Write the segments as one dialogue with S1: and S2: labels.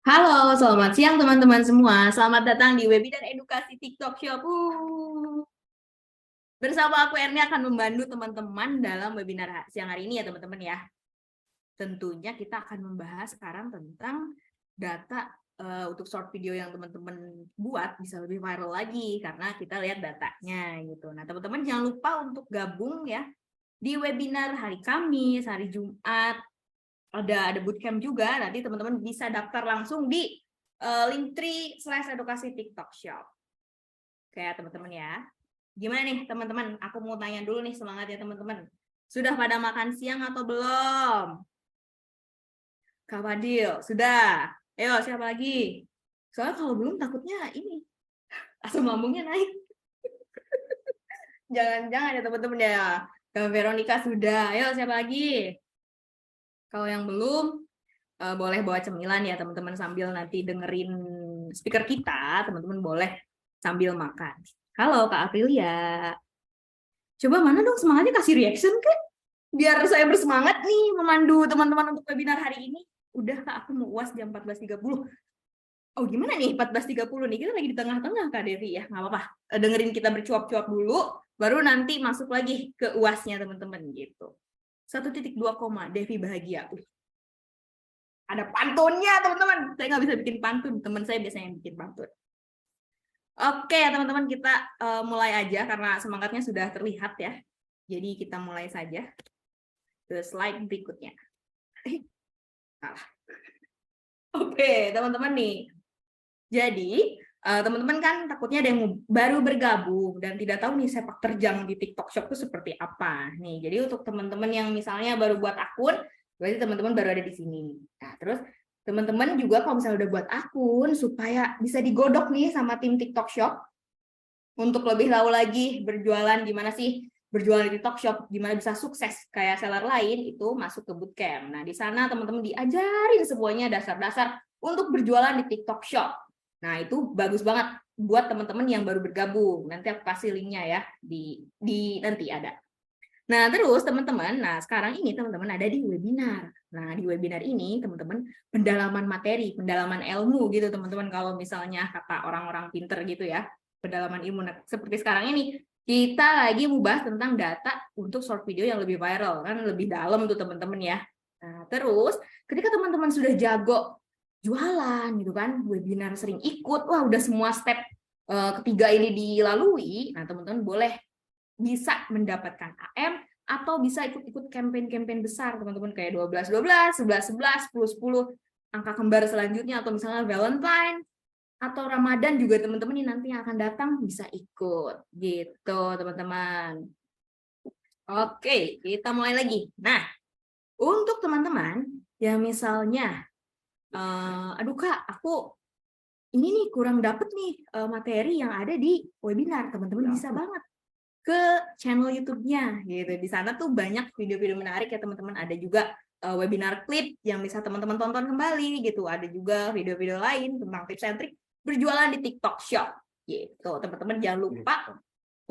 S1: Halo, selamat siang teman-teman semua. Selamat datang di webinar edukasi TikTok Shop. Bersama aku Erni akan membantu teman-teman dalam webinar siang hari ini ya teman-teman ya. Tentunya kita akan membahas sekarang tentang data untuk short video yang teman-teman buat bisa lebih viral lagi karena kita lihat datanya gitu. Nah, teman-teman jangan lupa untuk gabung ya di webinar hari Kamis, hari Jumat, ada bootcamp juga. Nanti teman-teman bisa daftar langsung di Linktree/edukasi TikTok Shop. Oke teman-teman ya. Gimana nih teman-teman? Aku mau tanya dulu nih semangat ya teman-teman. Sudah pada makan siang atau belum? Kak Fadil, sudah. Ayo siapa lagi? Soalnya kalau belum takutnya ini asam lambungnya naik. Jangan-jangan ya teman-teman ya. Kak Veronica sudah. Ayo siapa lagi? Kalau yang belum, boleh bawa cemilan ya teman-teman sambil nanti dengerin speaker kita, teman-teman boleh sambil makan. Halo Kak Aprilia. Coba mana dong semangatnya kasih reaction kan? Biar saya bersemangat nih memandu teman-teman untuk webinar hari ini. Udah Kak, aku mau UAS jam 14.30. Oh gimana nih 14.30 nih? Kita lagi di tengah-tengah Kak Devi ya. Nggak apa-apa. Dengerin kita bercuap-cuap dulu, baru nanti masuk lagi ke UASnya teman-teman gitu. 1.2 koma, Devi bahagia. Ada pantunnya teman-teman. Saya nggak bisa bikin pantun, teman saya biasanya yang bikin pantun. Oke teman-teman, kita mulai aja karena semangatnya sudah terlihat ya. Jadi kita mulai saja ke slide berikutnya. Oke teman-teman nih. Jadi teman-teman kan takutnya ada yang baru bergabung dan tidak tahu nih sepak terjang di TikTok Shop itu seperti apa. Nih, jadi untuk teman-teman yang misalnya baru buat akun, berarti teman-teman baru ada di sini. Nah, terus teman-teman juga kalau misalnya udah buat akun supaya bisa digodok nih sama tim TikTok Shop untuk lebih tahu lagi berjualan gimana sih berjualan di TikTok Shop, gimana bisa sukses kayak seller lain, itu masuk ke bootcamp. Nah, di sana teman-teman diajarin semuanya dasar-dasar untuk berjualan di TikTok Shop. Nah, itu bagus banget buat teman-teman yang baru bergabung. Nanti aku kasih linknya ya di nanti ada. Nah, terus teman-teman, nah sekarang ini teman-teman ada di webinar. Nah, di webinar ini teman-teman pendalaman materi, pendalaman ilmu gitu teman-teman, kalau misalnya kata orang-orang pinter gitu ya, pendalaman ilmu. Nah, seperti sekarang ini kita lagi mau bahas tentang data untuk short video yang lebih viral, kan lebih dalam tuh teman-teman ya. Nah, terus ketika teman-teman sudah jago jualan gitu kan, webinar sering ikut, wah udah semua step ketiga ini dilalui, nah teman-teman boleh bisa mendapatkan AM atau bisa ikut-ikut campaign-campaign besar teman-teman, kayak 12-12, 11-11, 10-10, angka kembar selanjutnya, atau misalnya Valentine atau Ramadan juga teman-teman ini nanti yang akan datang bisa ikut gitu teman-teman. Oke, kita mulai lagi. Nah, untuk teman-teman yang misalnya aduh Kak, aku ini nih kurang dapet nih materi yang ada di webinar, teman-teman bisa banget ke channel YouTube-nya gitu. Di sana tuh banyak video-video menarik ya teman-teman. Ada juga webinar klip yang bisa teman-teman tonton kembali gitu. Ada juga video-video lain tentang tips and trik berjualan di TikTok Shop gitu. Teman-teman jangan lupa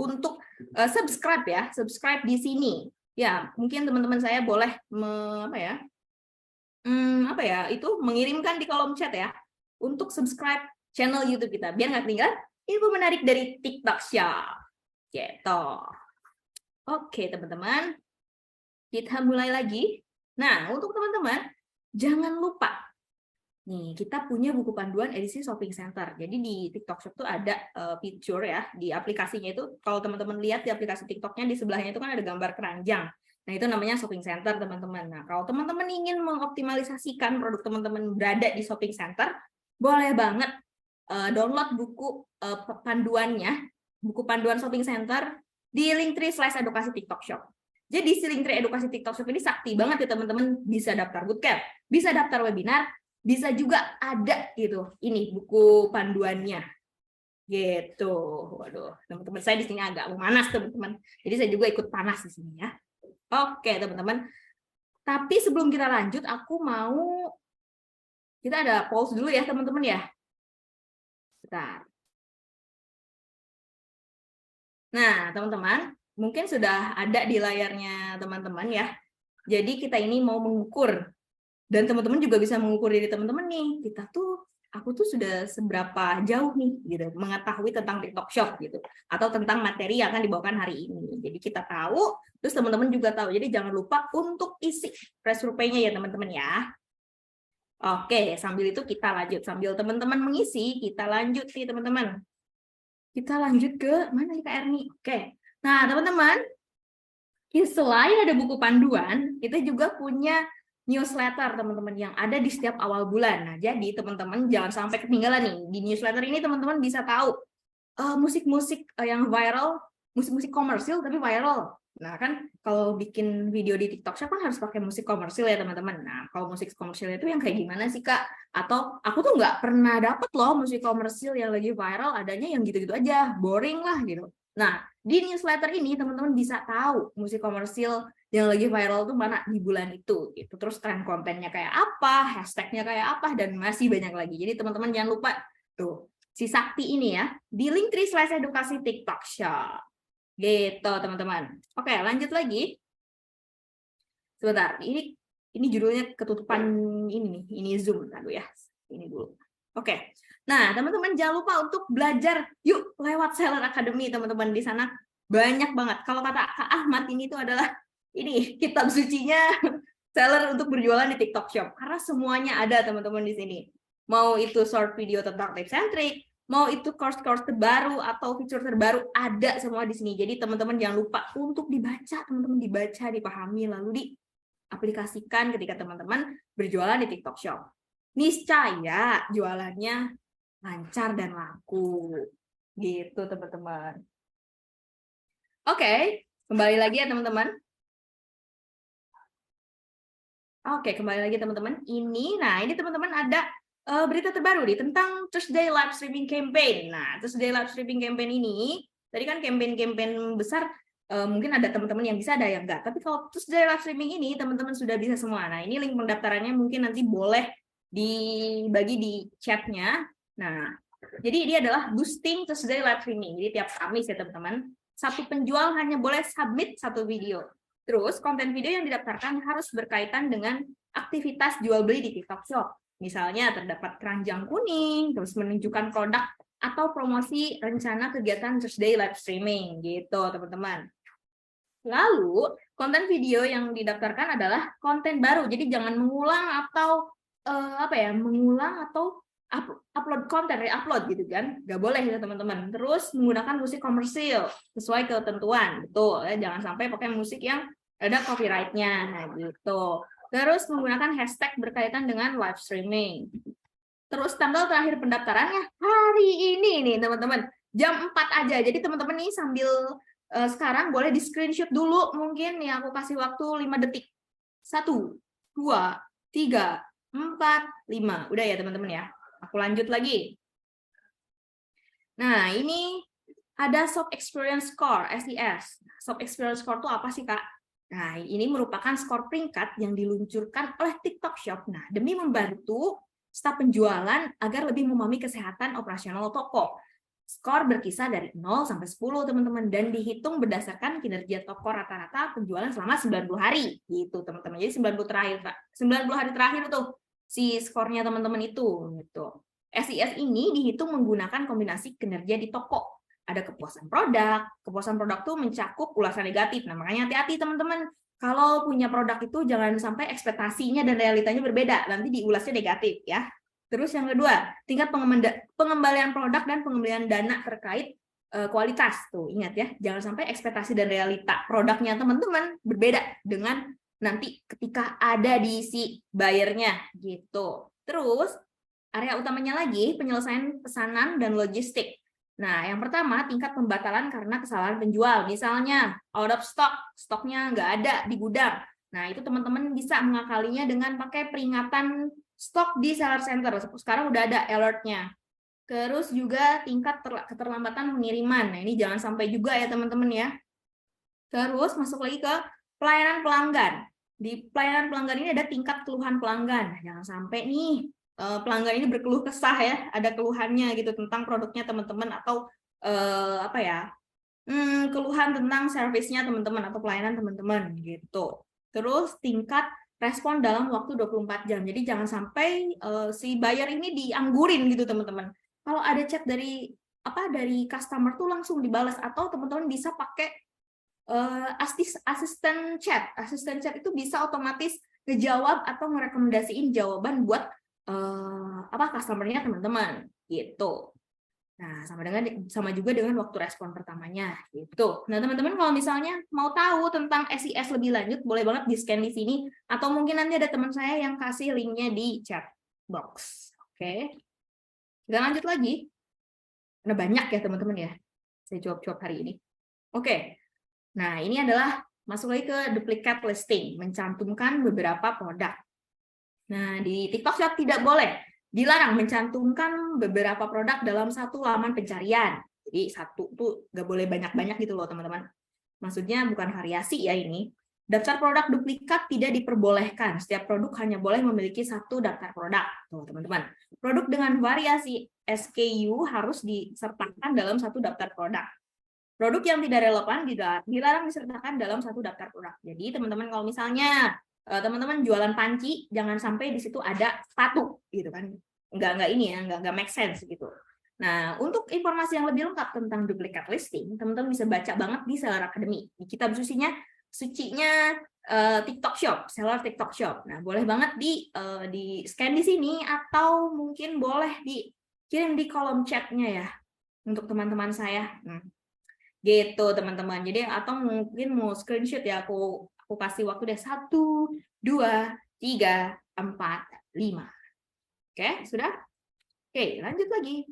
S1: untuk subscribe ya, subscribe di sini. Ya, mungkin teman-teman saya boleh apa ya, itu mengirimkan di kolom chat ya untuk subscribe channel YouTube kita biar nggak ketinggalan info menarik dari TikTok Shop gitu. Oke teman-teman, kita mulai lagi. Nah, untuk teman-teman jangan lupa nih, kita punya buku panduan edisi shopping center. Jadi di TikTok Shop tuh ada fitur ya di aplikasinya itu. Kalau teman-teman lihat di aplikasi TikToknya, di sebelahnya itu kan ada gambar keranjang. Nah, itu namanya shopping center teman-teman. Nah, kalau teman-teman ingin mengoptimalisasikan produk teman-teman berada di shopping center, boleh banget download buku panduannya, buku panduan shopping center di Linktree/edukasi TikTok Shop. Jadi si Linktree edukasi TikTok Shop ini sakti banget ya teman-teman, bisa daftar bootcamp, bisa daftar webinar, bisa juga ada gitu ini buku panduannya gitu. Waduh, teman-teman saya di sini agak memanas teman-teman, jadi saya juga ikut panas di sini ya. Oke teman-teman, tapi sebelum kita lanjut aku mau kita ada pause dulu ya teman-teman ya. Bentar. Nah teman-teman mungkin sudah ada di layarnya teman-teman ya. Jadi kita ini mau mengukur Dan teman-teman juga bisa mengukur diri teman-teman nih, aku tuh sudah seberapa jauh nih gitu mengetahui tentang TikTok Shop gitu, atau tentang materi yang akan dibawakan hari ini. Jadi kita tahu, terus teman-teman juga tahu. Jadi jangan lupa untuk isi press survey-nya ya teman-teman ya. Oke, sambil itu kita lanjut, sambil teman-teman mengisi, kita lanjut nih teman-teman. Kita lanjut ke mana nih Kak Erni? Oke, nah teman-teman, selain ada buku panduan, kita juga punya newsletter teman-teman yang ada di setiap awal bulan. Nah, jadi teman-teman jangan sampai ketinggalan nih. Di newsletter ini teman-teman bisa tahu musik-musik yang viral, musik-musik komersil tapi viral. Nah, kan kalau bikin video di TikTok Shop kan harus pakai musik komersil ya teman-teman. Nah, kalau musik komersil itu yang kayak gimana sih Kak? Atau aku tuh nggak pernah dapet loh musik komersil yang lagi viral, adanya yang gitu-gitu aja, boring lah gitu. Nah, di newsletter ini teman-teman bisa tahu musik komersil yang lagi viral tuh mana di bulan itu gitu. Terus tren kontennya kayak apa, hashtagnya kayak apa, dan masih banyak lagi. Jadi teman-teman jangan lupa tuh si Sakti ini ya di Linktree/edukasi TikTok Shop. Gitu teman-teman. Oke, lanjut lagi. Sebentar, ini judulnya ketutupan ini nih, ini Zoom. Aduh ya, ini dulu. Oke. Nah, teman-teman jangan lupa untuk belajar yuk lewat Seller Academy, teman-teman. Di sana banyak banget. Kalau kata Kak Ahmad ini tuh adalah ini kitab sucinya seller untuk berjualan di TikTok Shop. Karena semuanya ada teman-teman di sini. Mau itu short video tentang tips and trick, mau itu course-course terbaru atau fitur terbaru, ada semua di sini. Jadi teman-teman jangan lupa untuk dibaca, teman-teman dibaca, dipahami, lalu diaplikasikan ketika teman-teman berjualan di TikTok Shop. Niscaya jualannya lancar dan laku. Gitu teman-teman. Oke, kembali lagi ya teman-teman. Oke, kembali lagi teman-teman. Ini teman-teman ada berita terbaru nih tentang Thursday Live Streaming Campaign. Nah, Thursday Live Streaming Campaign ini, tadi kan campaign-campaign besar, mungkin ada teman-teman yang bisa, ada yang enggak. Tapi kalau Thursday Live Streaming ini, teman-teman sudah bisa semua. Nah, ini link pendaftarannya mungkin nanti boleh dibagi di chatnya. Nah, jadi ini adalah boosting Thursday Live Streaming. Jadi tiap Kamis ya teman-teman, satu penjual hanya boleh submit satu video. Terus, konten video yang didaftarkan harus berkaitan dengan aktivitas jual beli di TikTok Shop. Misalnya, terdapat keranjang kuning, terus menunjukkan produk atau promosi rencana kegiatan Thursday Live Streaming, gitu teman-teman. Lalu, konten video yang didaftarkan adalah konten baru, jadi jangan mengulang atau mengulang atau upload konten, re-upload gitu kan, nggak boleh ya teman-teman. Terus menggunakan musik komersil sesuai ketentuan, betul ya, jangan sampai pakai musik yang ada copyright-nya, nah gitu. Terus menggunakan hashtag berkaitan dengan live streaming. Terus tanggal terakhir pendaftarannya hari ini nih teman-teman, jam 4 aja. Jadi teman-teman nih sambil sekarang boleh di screenshot dulu, mungkin nih aku kasih waktu 5 detik. 1, 2, 3, 4, 5. Udah ya teman-teman ya. Aku lanjut lagi. Nah, ini ada Shop Experience Score, SES. Shop Experience Score itu apa sih, Kak? Nah, ini merupakan skor peringkat yang diluncurkan oleh TikTok Shop. Nah, demi membantu staf penjualan agar lebih memahami kesehatan operasional toko. Skor berkisar dari 0 sampai 10, teman-teman, dan dihitung berdasarkan kinerja toko rata-rata penjualan selama 90 hari. Gitu, teman-teman. Jadi 90 hari terakhir tuh si skornya teman-teman itu gitu. SIS ini dihitung menggunakan kombinasi kinerja di toko. Ada kepuasan produk tuh mencakup ulasan negatif. Nah, makanya hati-hati teman-teman. Kalau punya produk itu jangan sampai ekspektasinya dan realitanya berbeda, nanti diulasnya negatif ya. Terus yang kedua, tingkat pengembalian produk dan pengembalian dana terkait kualitas. Tuh, ingat ya, jangan sampai ekspektasi dan realita produknya teman-teman berbeda dengan nanti ketika ada di si buyer-nya gitu. Terus area utamanya lagi penyelesaian pesanan dan logistik. Nah, yang pertama tingkat pembatalan karena kesalahan penjual. Misalnya out of stock, stoknya nggak ada di gudang. Nah, itu teman-teman bisa mengakalinya dengan pakai peringatan stok di seller center. Sekarang udah ada alert-nya. Terus juga tingkat keterlambatan pengiriman. Nah, ini jangan sampai juga ya teman-teman ya. Terus masuk lagi ke pelayanan pelanggan. Di pelayanan pelanggan ini ada tingkat keluhan pelanggan. Nah, jangan sampai nih pelanggan ini berkeluh kesah ya, ada keluhannya gitu tentang produknya teman-teman atau keluhan tentang servisnya teman-teman atau pelayanan teman-teman gitu. Terus tingkat respon dalam waktu 24 jam. Jadi jangan sampai si buyer ini dianggurin gitu teman-teman. Kalau ada chat dari customer tuh langsung dibalas, atau teman-teman bisa pakai asisten chat. Asisten chat itu bisa otomatis ngejawab atau merekomendasiin jawaban buat customernya teman-teman gitu. Nah, sama juga dengan waktu respon pertamanya gitu. Nah, teman-teman kalau misalnya mau tahu tentang SES lebih lanjut, boleh banget di-scan di sini, atau mungkin nanti ada teman saya yang kasih linknya di chat box. Oke. Kita lanjut lagi. Karena banyak ya teman-teman ya. Saya jawab-jawab hari ini. Oke. Nah, ini adalah masuk lagi ke duplicate listing, mencantumkan beberapa produk. Nah, di TikTok Shop tidak boleh. Dilarang mencantumkan beberapa produk dalam satu laman pencarian. Jadi satu tuh nggak boleh banyak-banyak gitu loh teman-teman. Maksudnya bukan variasi ya ini. Daftar produk duplikat tidak diperbolehkan. Setiap produk hanya boleh memiliki satu daftar produk. Tuh teman-teman. Produk dengan variasi SKU harus disertakan dalam satu daftar produk. Produk yang tidak relevan dilarang disertakan dalam satu daftar produk. Jadi teman-teman kalau misalnya teman-teman jualan panci, jangan sampai di situ ada sepatu gitu kan, nggak make sense gitu. Nah, untuk informasi yang lebih lengkap tentang duplicate listing, teman-teman bisa baca banget di Seller Academy, di kitab sucinya TikTok Shop, Seller TikTok Shop. Nah, boleh banget di scan di sini, atau mungkin boleh dikirim di kolom chatnya ya untuk teman-teman saya. Gitu teman-teman. Jadi atau mungkin mau screenshot ya, aku kasih waktu deh 1, 2, 3, 4, 5. Oke, sudah? Oke, lanjut lagi.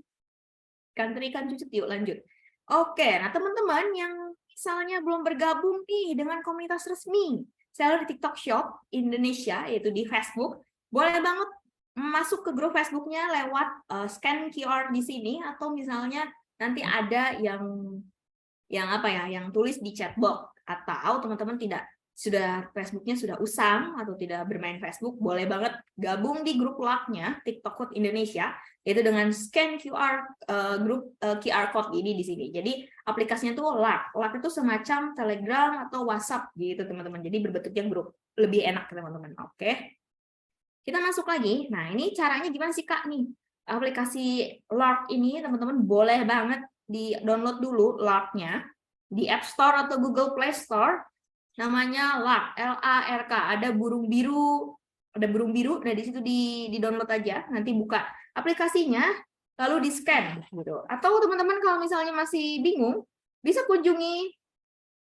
S1: Ikan cucut, yuk lanjut. Oke, nah teman-teman yang misalnya belum bergabung nih dengan komunitas resmi Seller TikTok Shop Indonesia, yaitu di Facebook, boleh banget masuk ke grup Facebooknya lewat scan QR di sini, atau misalnya nanti ada yang tulis di chatbox, atau teman-teman Facebooknya sudah usang atau tidak bermain Facebook, boleh banget gabung di grup LAK-nya TikTok Code Indonesia, yaitu dengan scan QR code ini di sini. Jadi aplikasinya tuh LAK. LAK itu semacam Telegram atau WhatsApp gitu teman-teman. Jadi berbentuknya grup, lebih enak teman-teman. Oke. Kita masuk lagi. Nah, ini caranya gimana sih Kak nih? Aplikasi LARK ini teman-teman boleh banget di-download dulu LARK-nya di App Store atau Google Play Store. Namanya LARK, L-A-R-K. Ada burung biru. Nah di situ di-download aja. Nanti buka aplikasinya, lalu di-scan gitu. Atau teman-teman kalau misalnya masih bingung, bisa kunjungi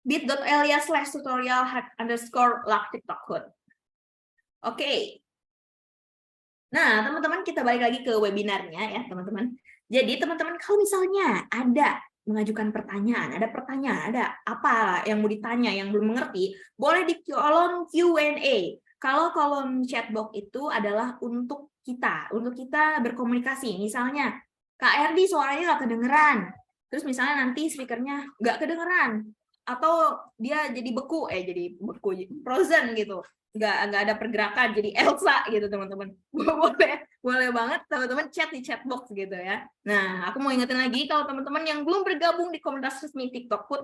S1: bit.ly/tutorial_LARK TikTok Code. Oke. Nah, teman-teman, kita balik lagi ke webinarnya ya, teman-teman. Jadi, teman-teman, kalau misalnya ada mengajukan pertanyaan, ada apa yang mau ditanya, yang belum mengerti, boleh di kolom Q&A. Kalau kolom chatbox itu adalah untuk kita berkomunikasi. Misalnya, Kak Erdi suaranya nggak kedengeran, terus misalnya nanti speakernya nggak kedengeran, atau dia jadi frozen gitu, nggak ada pergerakan, jadi Elsa gitu teman-teman. boleh banget teman-teman chat di chatbox gitu ya. Nah, aku mau ingetin lagi, kalau teman-teman yang belum bergabung di komunitas resmi TikTok Food,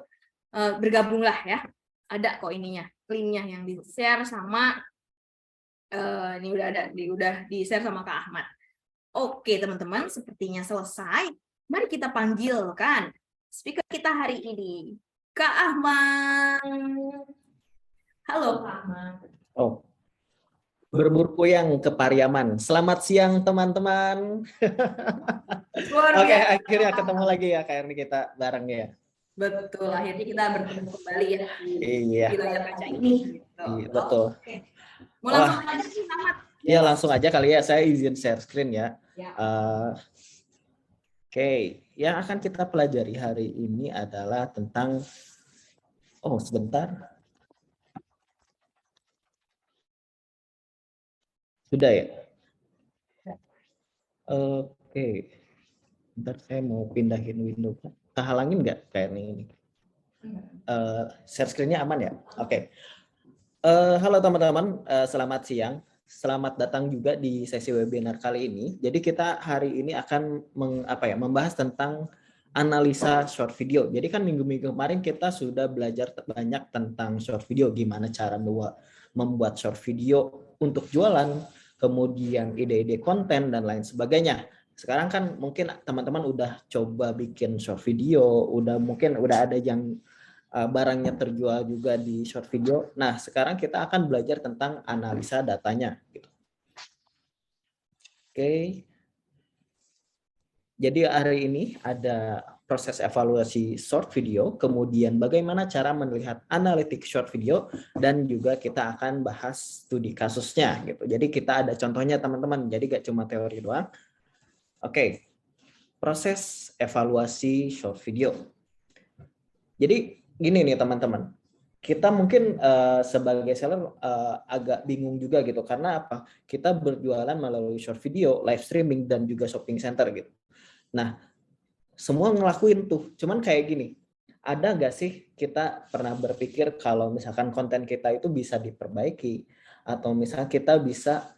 S1: bergabunglah ya. Ada kok ininya, linknya yang di share sama ini udah di share sama Kak Ahmad. Oke teman-teman, sepertinya selesai. Mari kita panggilkan speaker kita hari ini, Kak Ahmad. Halo Kak Ahmad.
S2: Oh, berburu yang ke Pariaman. Selamat siang teman-teman. Oke, akhirnya ketemu lagi ya Kak Erni, kita bareng ya.
S1: Betul, akhirnya kita bertemu kembali ya
S2: di
S1: layar kaca ini. Gitu.
S2: Iya, betul.
S1: Oke. Mau langsung aja sih, Ahmad?
S2: Ya langsung aja kali ya, saya izin share screen ya. Oke, yang akan kita pelajari hari ini adalah tentang, sebentar. Sudah ya? Oke. Bentar, saya mau pindahin window. Kehalangin nggak kayak ini? Share screen-nya aman ya? Oke. Halo teman-teman, selamat siang. Selamat datang juga di sesi webinar kali ini. Jadi kita hari ini akan membahas tentang analisa short video. Jadi kan minggu-minggu kemarin kita sudah belajar banyak tentang short video, gimana cara membuat short video untuk jualan, kemudian ide-ide konten dan lain sebagainya. Sekarang kan mungkin teman-teman udah coba bikin short video, mungkin udah ada yang barangnya terjual juga di short video. Nah, sekarang kita akan belajar tentang analisa datanya. Gitu. Oke. Jadi hari ini ada proses evaluasi short video, kemudian bagaimana cara melihat analitik short video, dan juga kita akan bahas studi kasusnya. Gitu. Jadi kita ada contohnya teman-teman, jadi gak cuma teori doang. Oke, proses evaluasi short video. Jadi gini nih teman-teman, kita mungkin sebagai seller agak bingung juga gitu, karena apa? Kita berjualan melalui short video, live streaming, dan juga shopping center gitu. Nah, semua ngelakuin tuh, cuman kayak gini, ada nggak sih kita pernah berpikir kalau misalkan konten kita itu bisa diperbaiki, atau misalnya kita bisa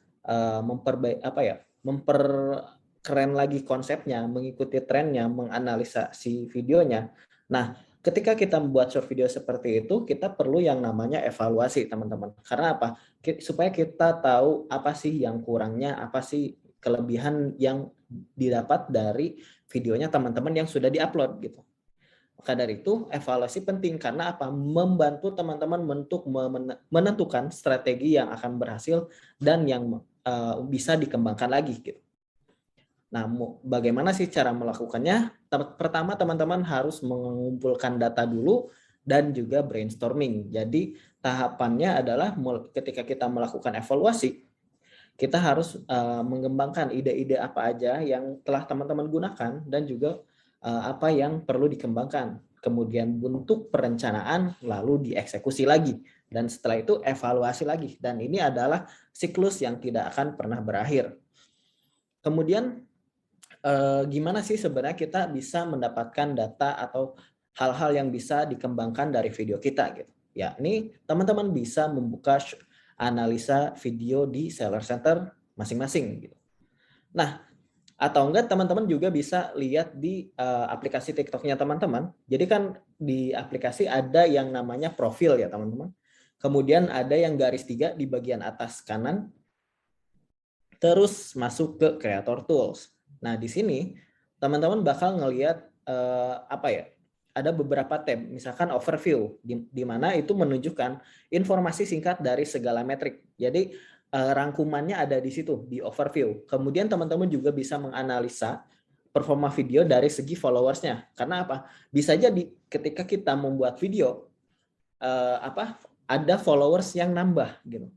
S2: memperkeren lagi konsepnya, mengikuti trennya, menganalisa si videonya. Nah, ketika kita membuat short video seperti itu, kita perlu yang namanya evaluasi, teman-teman. Karena apa? Supaya kita tahu apa sih yang kurangnya, apa sih kelebihan yang didapat dari videonya teman-teman yang sudah diupload gitu. Maka dari itu evaluasi penting karena apa? Membantu teman-teman untuk menentukan strategi yang akan berhasil dan yang bisa dikembangkan lagi gitu. Nah, bagaimana sih cara melakukannya? Pertama teman-teman harus mengumpulkan data dulu dan juga brainstorming. Jadi tahapannya adalah ketika kita melakukan evaluasi, kita harus mengembangkan ide-ide apa aja yang telah teman-teman gunakan dan juga apa yang perlu dikembangkan. Kemudian bentuk perencanaan lalu dieksekusi lagi. Dan setelah itu evaluasi lagi. Dan ini adalah siklus yang tidak akan pernah berakhir. Kemudian gimana sih sebenarnya kita bisa mendapatkan data atau hal-hal yang bisa dikembangkan dari video kita gitu. Ya, ini teman-teman bisa membuka analisa video di seller center masing-masing gitu. Nah, atau enggak teman-teman juga bisa lihat di aplikasi TikTok-nya teman-teman. Jadi kan di aplikasi ada yang namanya profil ya teman-teman. Kemudian ada yang garis 3 di bagian atas kanan. Terus masuk ke Creator Tools. Nah, di sini teman-teman bakal ngelihat ada beberapa tab, misalkan overview, di mana itu menunjukkan informasi singkat dari segala metrik. Jadi rangkumannya ada di situ, di overview. Kemudian teman-teman juga bisa menganalisa performa video dari segi followersnya. Karena apa? Bisa jadi ketika kita membuat video, ada followers yang nambah gitu.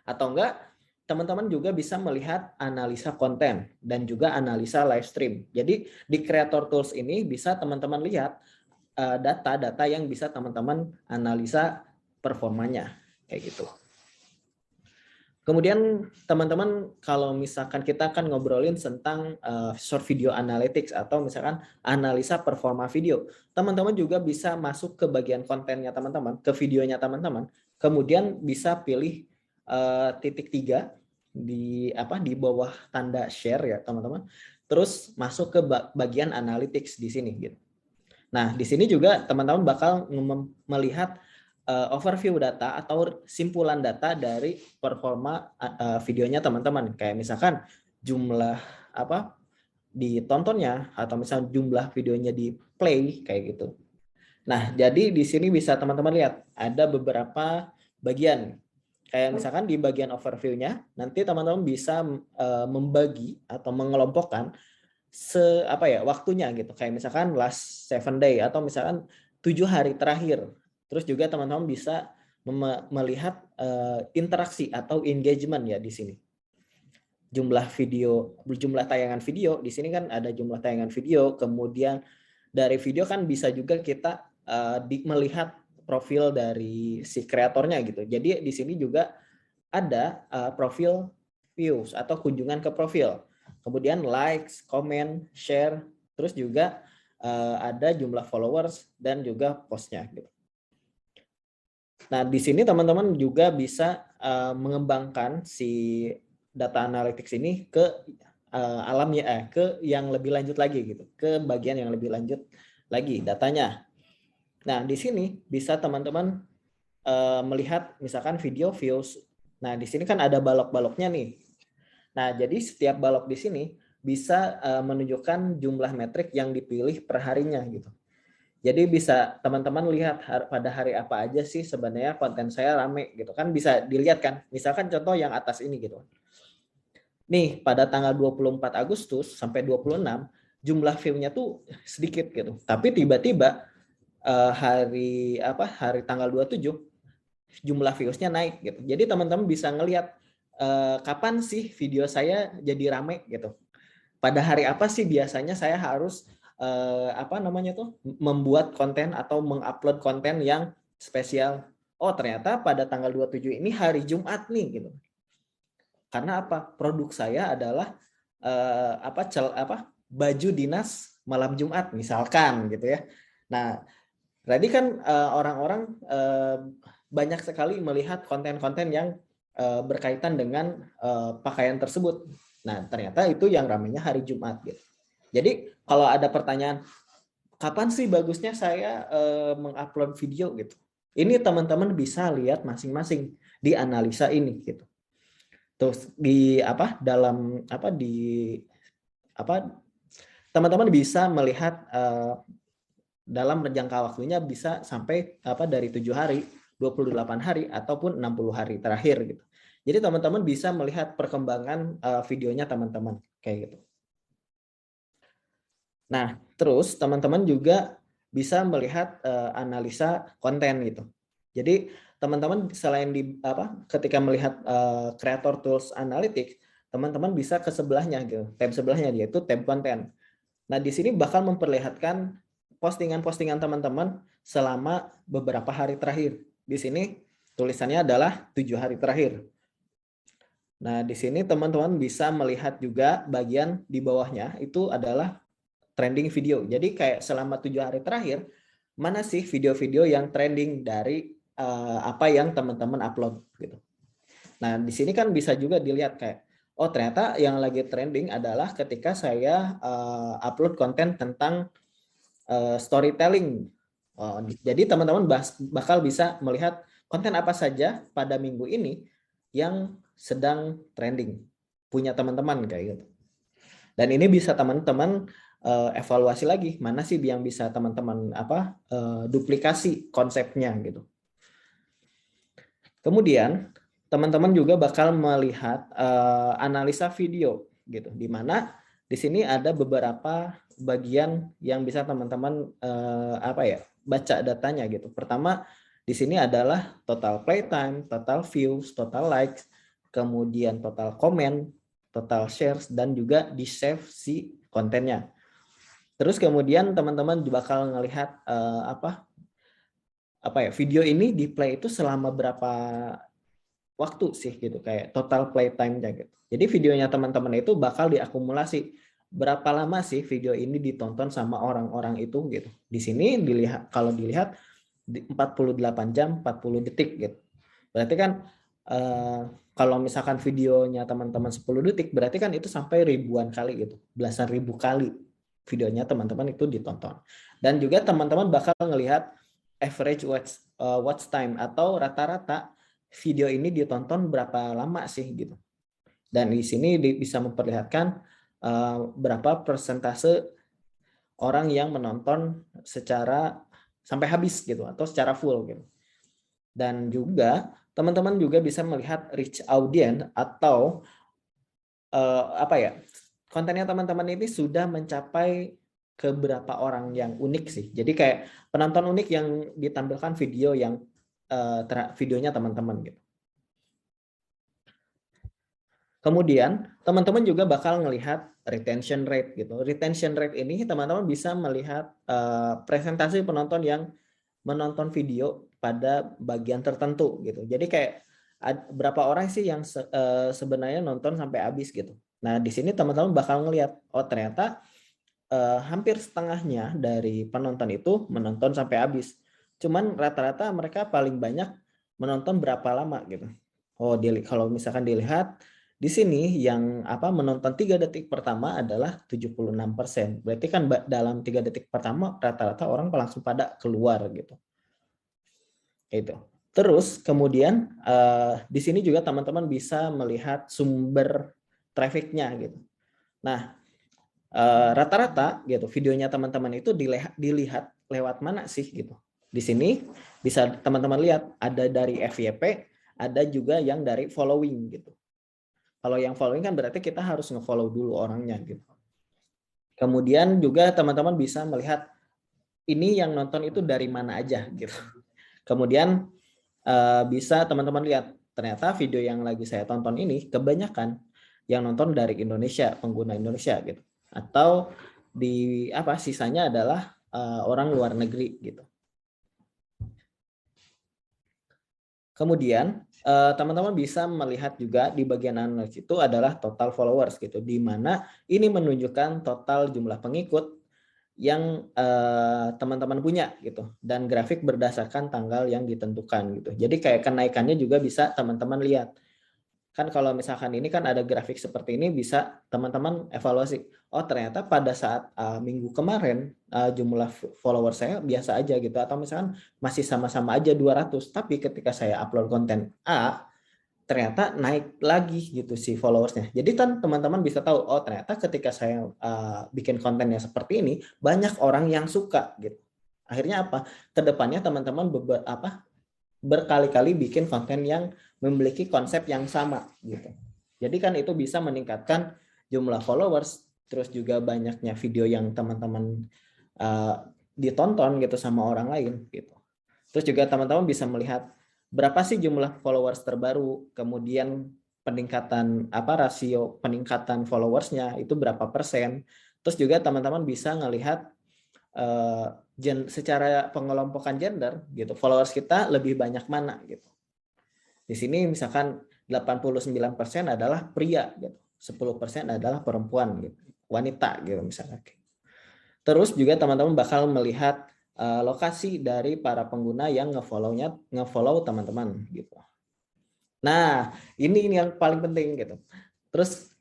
S2: Atau enggak, teman-teman juga bisa melihat analisa konten dan juga analisa live stream. Jadi di Creator Tools ini bisa teman-teman lihat data-data yang bisa teman-teman analisa performanya kayak gitu. Kemudian teman-teman kalau misalkan kita akan ngobrolin tentang short video analytics atau misalkan analisa performa video, teman-teman juga bisa masuk ke bagian kontennya teman-teman, ke videonya teman-teman, kemudian bisa pilih titik 3 di bawah tanda share ya teman-teman. Terus masuk ke bagian analytics di sini gitu. Nah, di sini juga teman-teman bakal melihat overview data atau simpulan data dari performa videonya teman-teman. Kayak misalkan jumlah ditontonnya atau misalnya jumlah videonya di play kayak gitu. Nah, jadi di sini bisa teman-teman lihat ada beberapa bagian. Kayak misalkan di bagian overview-nya, nanti teman-teman bisa membagi atau mengelompokkan waktunya gitu. Kayak misalkan last 7 day atau misalkan 7 hari terakhir. Terus juga teman-teman bisa melihat interaksi atau engagement ya di sini. Jumlah tayangan video, di sini kan ada jumlah tayangan video, kemudian dari video kan bisa juga kita melihat profil dari si kreatornya gitu. Jadi di sini juga ada profil views atau kunjungan ke profil. Kemudian likes, comment, share, terus juga ada jumlah followers dan juga postnya gitu. Nah, di sini teman-teman juga bisa mengembangkan si data analytics ini ke ke yang lebih lanjut lagi gitu, ke bagian yang lebih lanjut lagi datanya. Nah, di sini bisa teman-teman melihat misalkan video views Nah, di sini kan ada balok-baloknya nih. Nah, jadi setiap balok di sini bisa menunjukkan jumlah metrik yang dipilih per harinya gitu. Jadi bisa teman-teman lihat pada hari apa aja sih sebenarnya konten saya rame gitu kan, bisa dilihat kan. Misalkan contoh yang atas ini gitu. Nih, pada tanggal 24 Agustus sampai 26 jumlah view-nya tuh sedikit gitu. Tapi tiba-tiba hari tanggal 27 jumlah views-nya naik gitu. Jadi teman-teman bisa ngelihat kapan sih video saya jadi rame gitu. Pada hari apa sih biasanya saya harus membuat konten atau mengupload konten yang spesial. Oh, ternyata pada tanggal 27 ini hari Jumat nih gitu. Karena apa? Produk saya adalah baju dinas malam Jumat misalkan gitu ya. Nah, tadi kan orang-orang banyak sekali melihat konten-konten yang berkaitan dengan pakaian tersebut. Nah, ternyata itu yang ramainya hari Jumat gitu. Jadi kalau ada pertanyaan, kapan sih bagusnya saya mengupload video gitu? Ini teman-teman bisa lihat masing-masing di analisa ini gitu. Terus teman-teman bisa melihat dalam jangka waktunya bisa sampai dari 7 hari, 28 hari ataupun 60 hari terakhir gitu. Jadi teman-teman bisa melihat perkembangan videonya teman-teman kayak gitu. Nah, terus teman-teman juga bisa melihat analisa konten gitu. Jadi teman-teman selain ketika melihat Creator Tools Analytics, teman-teman bisa ke sebelahnya gitu, tab sebelahnya yaitu tab konten. Nah, di sini bakal memperlihatkan postingan-postingan teman-teman selama beberapa hari terakhir. Di sini tulisannya adalah 7 hari terakhir. Nah, di sini teman-teman bisa melihat juga bagian di bawahnya itu adalah trending video. Jadi kayak selama 7 hari terakhir, mana sih video-video yang trending dari apa yang teman-teman upload gitu. Nah, di sini kan bisa juga dilihat kayak, oh ternyata yang lagi trending adalah ketika saya upload konten tentang storytelling. Jadi teman-teman bakal bisa melihat konten apa saja pada minggu ini yang sedang trending punya teman-teman kayak gitu. Dan ini bisa teman-teman evaluasi lagi mana sih yang bisa teman-teman duplikasi konsepnya gitu. Kemudian teman-teman juga bakal melihat analisa video gitu, di mana di sini ada beberapa bagian yang bisa teman-teman baca datanya gitu. Pertama di sini adalah total playtime, total views, total likes, kemudian total comment, total shares, dan juga di save si kontennya. Terus kemudian teman-teman bakal ngelihat video ini di play itu selama berapa waktu sih gitu, kayak total playtime-nya gitu. Jadi videonya teman-teman itu bakal diakumulasi berapa lama sih video ini ditonton sama orang-orang itu gitu. Di sini kalau dilihat 48 jam 40 detik gitu. Berarti kan kalau misalkan videonya teman-teman 10 detik berarti kan itu sampai ribuan kali gitu. Belasan ribu kali videonya teman-teman itu ditonton. Dan juga teman-teman bakal ngelihat average watch time atau rata-rata video ini ditonton berapa lama sih gitu. Dan di sini bisa memperlihatkan berapa persentase orang yang menonton secara sampai habis gitu atau secara full gitu. Dan juga teman-teman juga bisa melihat reach audience atau kontennya teman-teman ini sudah mencapai ke berapa orang yang unik sih. Jadi kayak penonton unik yang ditampilkan video yang videonya teman-teman gitu. Kemudian teman-teman juga bakal melihat retention rate gitu. Retention rate ini teman-teman bisa melihat presentasi penonton yang menonton video pada bagian tertentu gitu. Jadi kayak berapa orang sih yang sebenarnya nonton sampai habis gitu. Nah, di sini teman-teman bakal ngelihat, oh ternyata hampir setengahnya dari penonton itu menonton sampai habis. Cuman rata-rata mereka paling banyak menonton berapa lama gitu. Oh, kalau misalkan dilihat di sini yang menonton 3 detik pertama adalah 76%. Berarti kan dalam 3 detik pertama rata-rata orang langsung pada keluar gitu. Itu. Terus kemudian di sini juga teman-teman bisa melihat sumber trafficnya gitu. Nah, rata-rata gitu videonya teman-teman itu dilihat lewat mana sih gitu. Di sini bisa teman-teman lihat ada dari FYP, ada juga yang dari following gitu. Kalau yang following kan berarti kita harus nge-follow dulu orangnya gitu. Kemudian juga teman-teman bisa melihat ini yang nonton itu dari mana aja gitu. Kemudian bisa teman-teman lihat ternyata video yang lagi saya tonton ini kebanyakan yang nonton dari Indonesia, pengguna Indonesia gitu. Atau di apa sisanya adalah orang luar negeri gitu. Kemudian teman-teman bisa melihat juga di bagian analis itu adalah total followers gitu, di mana ini menunjukkan total jumlah pengikut yang teman-teman punya gitu, dan grafik berdasarkan tanggal yang ditentukan gitu. Jadi kayak kenaikannya juga bisa teman-teman lihat. Kan kalau misalkan ini kan ada grafik seperti ini, bisa teman-teman evaluasi. Oh ternyata pada saat minggu kemarin jumlah follower saya biasa aja gitu, atau misalkan masih sama-sama aja 200, tapi ketika saya upload konten A ternyata naik lagi gitu si followersnya. Jadi kan teman-teman bisa tahu, oh ternyata ketika saya bikin konten yang seperti ini banyak orang yang suka gitu. Akhirnya apa? Kedepannya teman-teman berkali-kali bikin konten yang memiliki konsep yang sama gitu. Jadi kan itu bisa meningkatkan jumlah followers, terus juga banyaknya video yang teman-teman ditonton gitu sama orang lain gitu. Terus juga teman-teman bisa melihat berapa sih jumlah followers terbaru, kemudian peningkatan rasio peningkatan followersnya itu berapa persen. Terus juga teman-teman bisa ngelihat secara pengelompokan gender gitu, followers kita lebih banyak mana gitu. Di sini misalkan 89% adalah pria gitu, 10% adalah perempuan gitu, wanita gitu misalnya. Terus juga teman-teman bakal melihat lokasi dari para pengguna yang ngefollow teman-teman gitu. Nah, ini yang paling penting gitu. Terus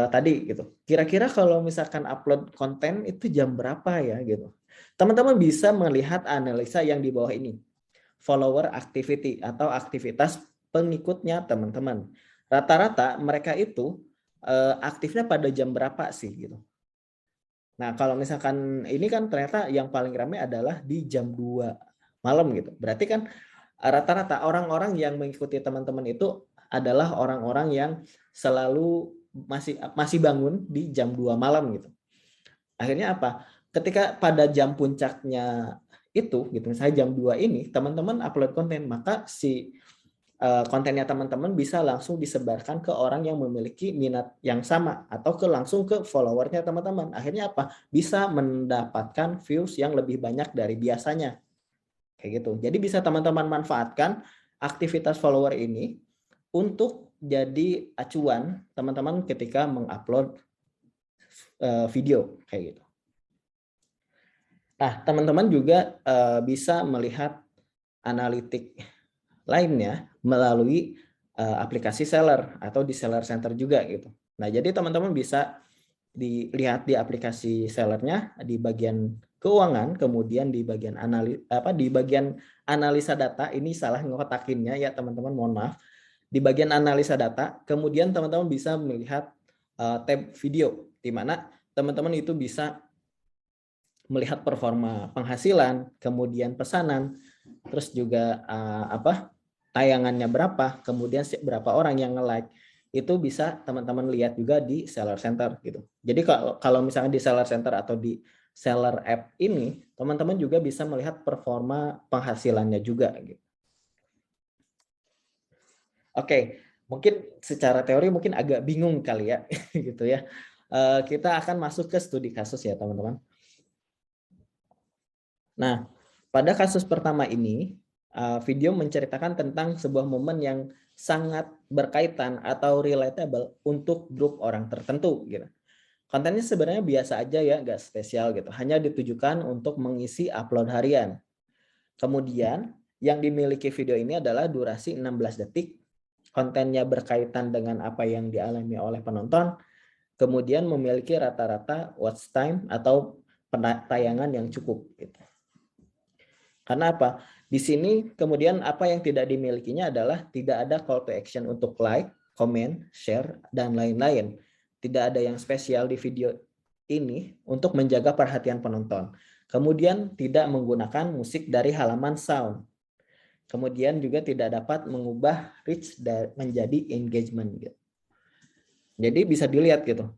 S2: tadi gitu. Kira-kira kalau misalkan upload konten itu jam berapa ya gitu. Teman-teman bisa melihat analisa yang di bawah ini. Follower activity atau aktivitas pengikutnya teman-teman. Rata-rata mereka itu aktifnya pada jam berapa sih gitu. Nah, kalau misalkan ini kan ternyata yang paling ramai adalah di jam 2 malam gitu. Berarti kan rata-rata orang-orang yang mengikuti teman-teman itu adalah orang-orang yang selalu masih bangun di jam 2 malam gitu. Akhirnya apa? Ketika pada jam puncaknya itu gitu, misalnya jam 2 ini teman-teman upload konten, maka si kontennya teman-teman bisa langsung disebarkan ke orang yang memiliki minat yang sama atau langsung ke followernya teman-teman. Akhirnya apa? Bisa mendapatkan views yang lebih banyak dari biasanya. Kayak gitu. Jadi bisa teman-teman manfaatkan aktivitas follower ini untuk jadi acuan teman-teman ketika mengupload video kayak gitu. Nah, teman-teman juga bisa melihat analitik lainnya melalui aplikasi seller atau di seller center juga gitu. Nah, jadi teman-teman bisa dilihat di aplikasi sellernya di bagian keuangan, kemudian di bagian analisa data. Ini salah ngotakinnya ya teman-teman, mohon maaf. Di bagian analisa data, kemudian teman-teman bisa melihat tab video di mana teman-teman itu bisa melihat performa penghasilan, kemudian pesanan, terus juga tayangannya berapa, kemudian berapa orang yang nge-like, itu bisa teman-teman lihat juga di seller center gitu. Jadi kalau misalnya di seller center atau di seller app ini, teman-teman juga bisa melihat performa penghasilannya juga gitu. Oke, mungkin secara teori mungkin agak bingung kali ya gitu ya. Kita akan masuk ke studi kasus ya teman-teman. Nah, pada kasus pertama ini, video menceritakan tentang sebuah momen yang sangat berkaitan atau relatable untuk grup orang tertentu gitu. Kontennya sebenarnya biasa aja ya, nggak spesial gitu. Hanya ditujukan untuk mengisi upload harian. Kemudian yang dimiliki video ini adalah durasi 16 detik. Kontennya berkaitan dengan apa yang dialami oleh penonton. Kemudian memiliki rata-rata watch time atau tayangan yang cukup gitu. Karena apa? Di sini kemudian apa yang tidak dimilikinya adalah tidak ada call to action untuk like, comment, share, dan lain-lain. Tidak ada yang spesial di video ini untuk menjaga perhatian penonton. Kemudian tidak menggunakan musik dari halaman sound. Kemudian juga tidak dapat mengubah reach menjadi engagement gitu. Jadi bisa dilihat gitu.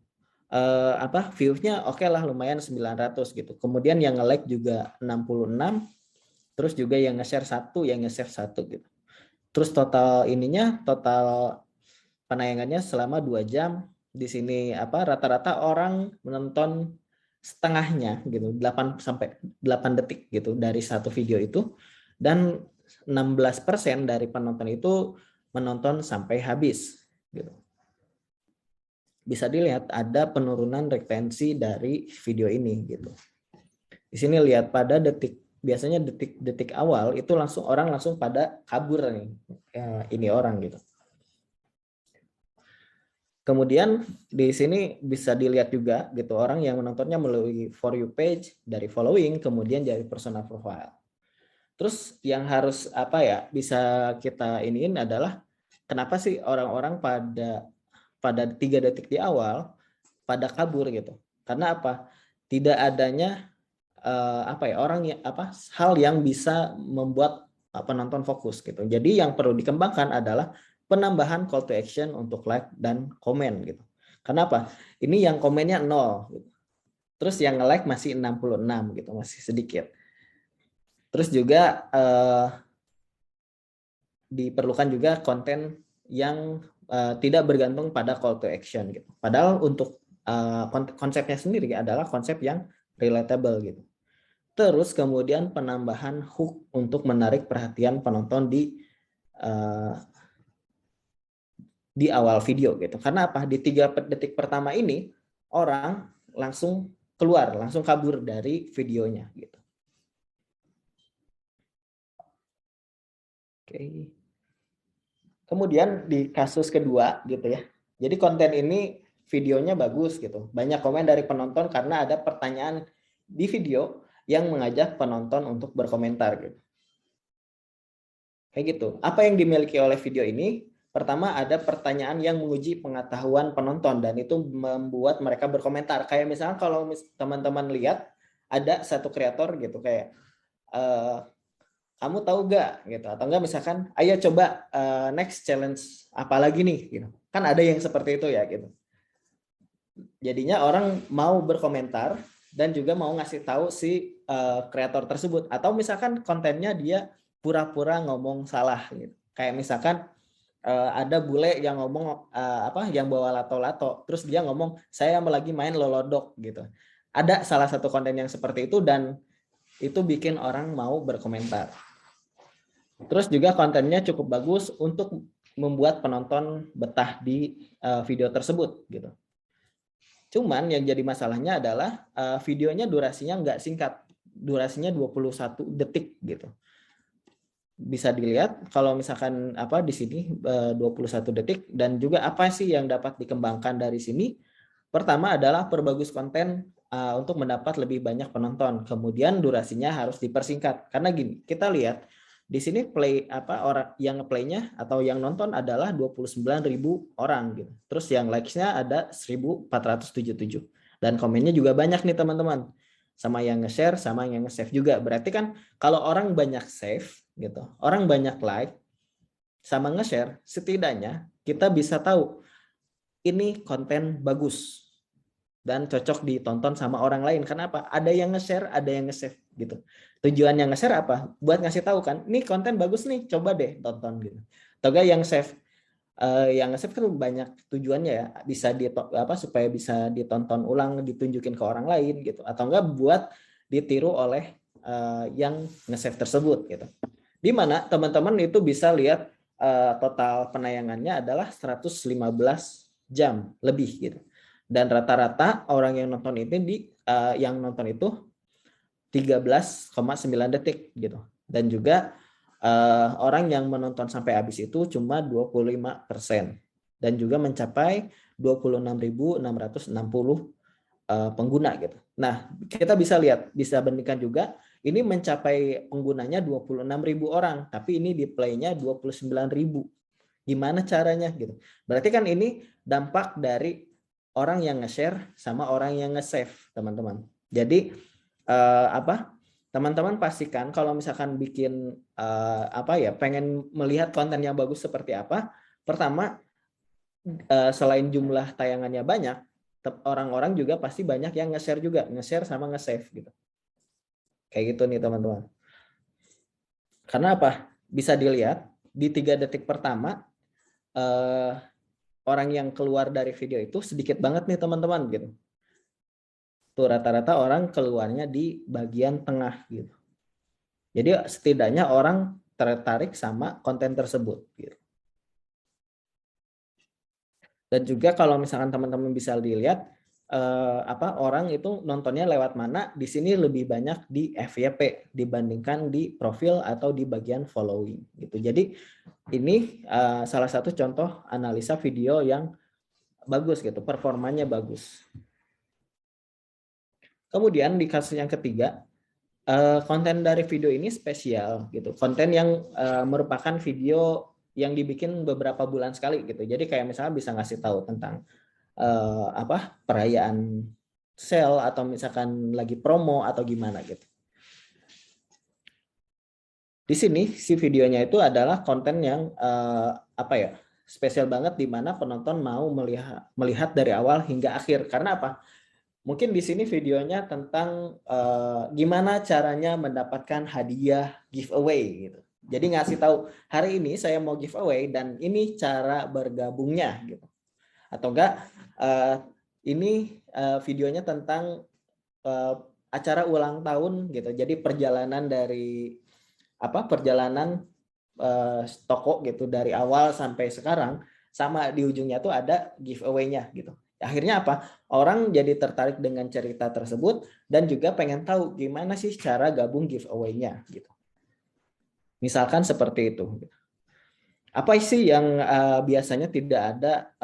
S2: Views-nya oke lah lumayan 900 gitu. Kemudian yang nge-like juga 66, terus juga yang nge-share 1, yang nge-save 1 gitu. Terus total penayangannya selama 2 jam. Di sini rata-rata orang menonton setengahnya gitu, 8 sampai 8 detik gitu dari satu video itu, dan 16% dari penonton itu menonton sampai habis gitu. Bisa dilihat ada penurunan retensi dari video ini gitu. Di sini lihat pada biasanya detik awal itu orang langsung pada kabur nih, ini orang gitu. Kemudian di sini bisa dilihat juga gitu orang yang menontonnya melalui For You page, dari following, kemudian dari personal profile. Terus yang harus bisa kita iniin adalah kenapa sih orang-orang pada 3 detik di awal pada kabur gitu? Karena apa? Tidak adanya hal yang bisa membuat penonton fokus gitu. Jadi yang perlu dikembangkan adalah penambahan call to action untuk like dan komen gitu. Kenapa? Ini yang komennya 0 gitu. Terus yang like masih 66 gitu, masih sedikit. Terus juga diperlukan juga konten yang tidak bergantung pada call to action gitu. Padahal untuk konsepnya sendiri adalah konsep yang relatable gitu. Terus kemudian penambahan hook untuk menarik perhatian penonton di awal video gitu. Karena apa? Di 3 detik pertama ini orang langsung keluar, langsung kabur dari videonya gitu. Oke. Kemudian di kasus kedua gitu ya. Jadi konten ini videonya bagus gitu. Banyak komen dari penonton karena ada pertanyaan di video yang mengajak penonton untuk berkomentar gitu. Kayak gitu. Apa yang dimiliki oleh video ini? Pertama ada pertanyaan yang menguji pengetahuan penonton dan itu membuat mereka berkomentar. Kayak misalnya kalau teman-teman lihat ada satu kreator gitu kayak kamu tahu gak gitu, atau enggak misalkan ayo coba next challenge apa lagi nih gitu. Kan ada yang seperti itu ya gitu. Jadinya orang mau berkomentar dan juga mau ngasih tahu si kreator tersebut, atau misalkan kontennya dia pura-pura ngomong salah gitu. Kayak misalkan ada bule yang ngomong yang bawa lato-lato, terus dia ngomong saya lagi main lolodok gitu. Ada salah satu konten yang seperti itu dan itu bikin orang mau berkomentar. Terus juga kontennya cukup bagus untuk membuat penonton betah di video tersebut gitu. Cuman yang jadi masalahnya adalah videonya durasinya nggak singkat, durasinya 21 detik gitu. Bisa dilihat kalau misalkan di sini 21 detik, dan juga apa sih yang dapat dikembangkan dari sini? Pertama adalah perbagus konten untuk mendapat lebih banyak penonton. Kemudian durasinya harus dipersingkat. Karena gini, kita lihat di sini orang yang nge-play-nya atau yang nonton adalah 29.000 orang gitu. Terus yang likes-nya ada 1.477 dan komennya juga banyak nih teman-teman. Sama yang nge-share, sama yang nge-save juga. Berarti kan kalau orang banyak save gitu, orang banyak like sama nge-share, setidaknya kita bisa tahu ini konten bagus dan cocok ditonton sama orang lain. Kenapa? Ada yang nge-share, ada yang nge-save gitu. Tujuannya nge-share apa? Buat ngasih tahu kan, ini konten bagus nih, coba deh tonton gitu. Atau enggak yang save, yang nge-save kan banyak tujuannya ya, bisa supaya bisa ditonton ulang, ditunjukin ke orang lain gitu. Atau enggak buat ditiru oleh yang nge-save tersebut gitu. Di mana teman-teman itu bisa lihat total penayangannya adalah 115 jam lebih gitu. Dan rata-rata orang yang nonton itu 13,9 detik gitu. Dan juga orang yang menonton sampai habis itu cuma 25% dan juga mencapai 26.660 pengguna gitu. Nah, kita bisa lihat, bisa bandingkan juga Ini mencapai penggunanya 26.000 orang, tapi ini di play-nya 29.000. Gimana caranya gitu? Berarti kan ini dampak dari orang yang nge-share sama orang yang nge-save, teman-teman. Jadi teman-teman pastikan kalau misalkan bikin pengen melihat konten yang bagus seperti apa, pertama selain jumlah tayangannya banyak, orang-orang juga pasti banyak yang nge-share juga, nge-share sama nge-save gitu. Kayak gitu nih teman-teman. Karena apa? Bisa dilihat di 3 detik pertama orang yang keluar dari video itu sedikit banget nih teman-teman gitu. Tuh rata-rata orang keluarnya di bagian tengah gitu. Jadi setidaknya orang tertarik sama konten tersebut gitu. Dan juga kalau misalkan teman-teman bisa dilihat orang itu nontonnya lewat mana, di sini lebih banyak di FYP dibandingkan di profil atau di bagian following gitu. Jadi ini salah satu contoh analisa video yang bagus gitu, performanya bagus. Kemudian di kasus yang ketiga, konten dari video ini spesial gitu, konten yang merupakan video yang dibikin beberapa bulan sekali gitu. Jadi kayak misalnya bisa ngasih tahu tentang perayaan sale atau misalkan lagi promo atau gimana gitu. Di sini si videonya itu adalah konten yang spesial banget di mana penonton mau melihat dari awal hingga akhir. Karena apa? Mungkin di sini videonya tentang gimana caranya mendapatkan hadiah giveaway gitu. Jadi ngasih tahu hari ini saya mau giveaway dan ini cara bergabungnya gitu. Atau enggak ini videonya tentang acara ulang tahun gitu. Jadi perjalanan dari perjalanan toko gitu dari awal sampai sekarang, sama di ujungnya tuh ada giveaway-nya gitu. Akhirnya apa? Orang jadi tertarik dengan cerita tersebut dan juga pengen tahu gimana sih cara gabung giveaway-nya gitu. Misalkan seperti itu. Apa sih yang biasanya tidak ada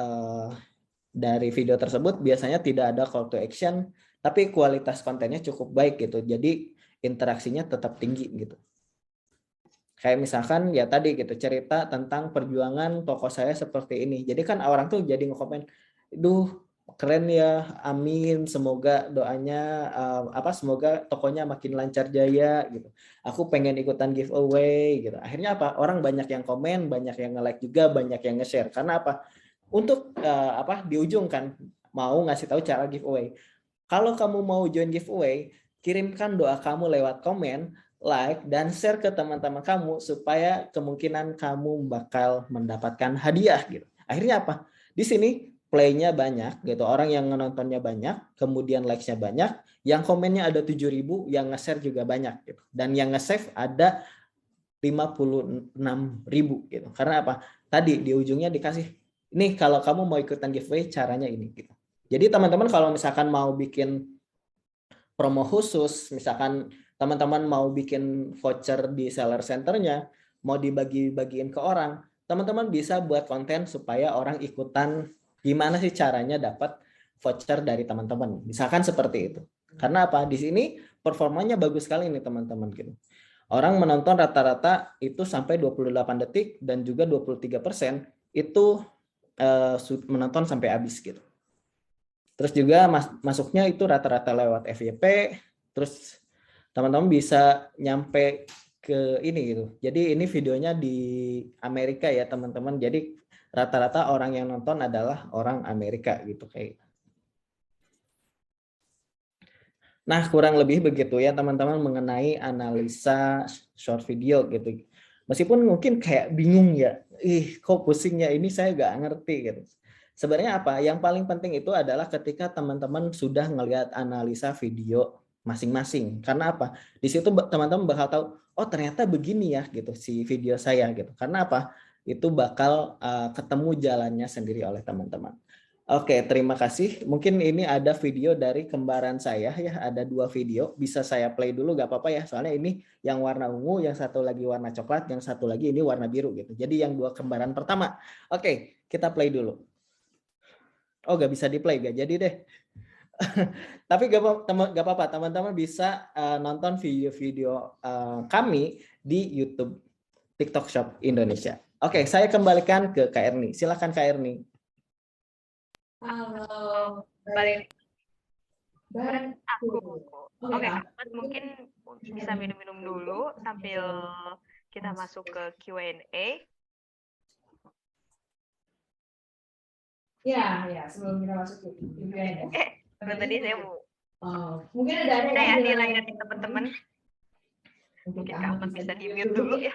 S2: dari video tersebut? Biasanya tidak ada call to action, tapi kualitas kontennya cukup baik gitu. Jadi interaksinya tetap tinggi gitu. Kayak misalkan ya tadi gitu, cerita tentang perjuangan toko saya seperti ini. Jadi kan orang tuh jadi nge-komen, duh keren ya, amin, semoga doanya semoga tokonya makin lancar jaya gitu. Aku pengen ikutan giveaway gitu. Akhirnya apa? Orang banyak yang komen, banyak yang nge-like juga, banyak yang nge-share. Karena apa? Untuk di ujung kan mau ngasih tahu cara giveaway. Kalau kamu mau join giveaway, kirimkan doa kamu lewat komen, like, dan share ke teman-teman kamu supaya kemungkinan kamu bakal mendapatkan hadiah gitu. Akhirnya apa? Di sini play-nya banyak gitu, orang yang nontonnya banyak, kemudian likes-nya banyak, yang komennya ada 7.000, yang nge-share juga banyak gitu. Dan yang nge-save ada 56.000 gitu. Karena apa? Tadi di ujungnya dikasih, nih kalau kamu mau ikutan giveaway caranya ini gitu. Jadi teman-teman kalau misalkan mau bikin promo khusus, misalkan teman-teman mau bikin voucher di seller centernya, mau dibagi-bagiin ke orang, teman-teman bisa buat konten supaya orang ikutan gimana sih caranya dapat voucher dari teman-teman. Misalkan seperti itu. Karena apa? Di sini performanya bagus sekali nih teman-teman gitu. Orang menonton rata-rata itu sampai 28 detik dan juga 23% itu menonton sampai habis gitu. Terus juga masuknya itu rata-rata lewat FYP, terus teman-teman bisa nyampe ke ini gitu. Jadi ini videonya di Amerika ya teman-teman. Jadi rata-rata orang yang nonton adalah orang Amerika gitu kayak. Nah, kurang lebih begitu ya teman-teman mengenai analisa short video gitu. Meskipun mungkin kayak bingung ya, kok pusingnya ini saya nggak ngerti gitu. Sebenarnya apa? Yang paling penting itu adalah ketika teman-teman sudah ngelihat analisa video masing-masing. Karena apa? Di situ teman-teman bakal tahu, oh ternyata begini ya gitu si video saya gitu. Karena apa? Itu bakal ketemu jalannya sendiri oleh teman-teman. Oke, terima kasih. Mungkin ini ada video dari kembaran saya ya, ada 2 video. Bisa saya play dulu gak apa-apa ya, soalnya ini yang warna ungu, yang satu lagi warna coklat, yang satu lagi ini warna biru gitu. Jadi yang 2 kembaran pertama. Oke, kita play dulu. Oh, gak bisa di play, gak jadi deh. Tapi gak apa-apa, teman-teman bisa nonton video-video kami di YouTube TikTok Shop Indonesia. Oke, saya kembalikan ke Kak Erni. Silakan Kak Erni.
S3: Halo, balik aku. Oke, Ahmad mungkin bisa minum-minum dulu sambil kita masuk ke Q&A.
S4: Ya, sebelum kita masuk ke Q&A.
S3: Tadi saya mau
S4: Mungkin ada
S3: ya di
S4: yang
S3: layar teman-teman. Mungkin Kak Ahmad bisa di-mute dulu ya.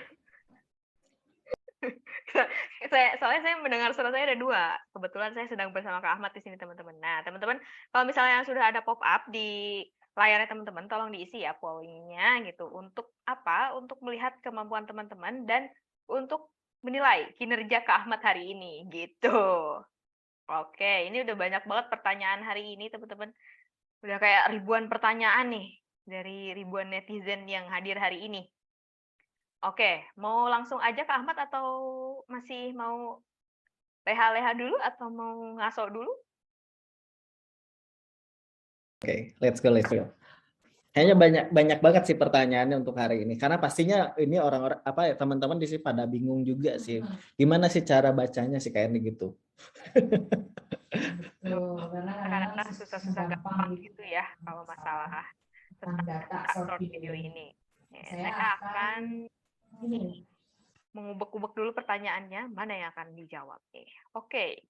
S3: Soalnya saya mendengar suara saya ada 2. Kebetulan saya sedang bersama Kak Ahmad di sini, teman-teman. Nah, teman-teman, kalau misalnya sudah ada pop-up di layarnya teman-teman, tolong diisi ya pollingnya gitu. Untuk apa? Untuk melihat kemampuan teman-teman dan untuk menilai kinerja Kak Ahmad hari ini gitu. Oke, ini udah banyak banget pertanyaan hari ini, teman-teman. Udah kayak ribuan pertanyaan nih dari ribuan netizen yang hadir hari ini. Oke, mau langsung aja Kak Ahmad atau masih mau leha-leha dulu atau mau ngaso dulu?
S2: Oke, let's go. Kayaknya banyak banget sih pertanyaannya untuk hari ini. Karena pastinya ini orang-orang teman-teman di sini pada bingung juga sih. Gimana sih cara bacanya sih kayak ini gitu.
S3: Karena susah-susah gampang gitu ya kalau masalah tentang data short video ini. Saya akan mengubek-ubek dulu pertanyaannya, mana yang akan dijawab nih. Oke.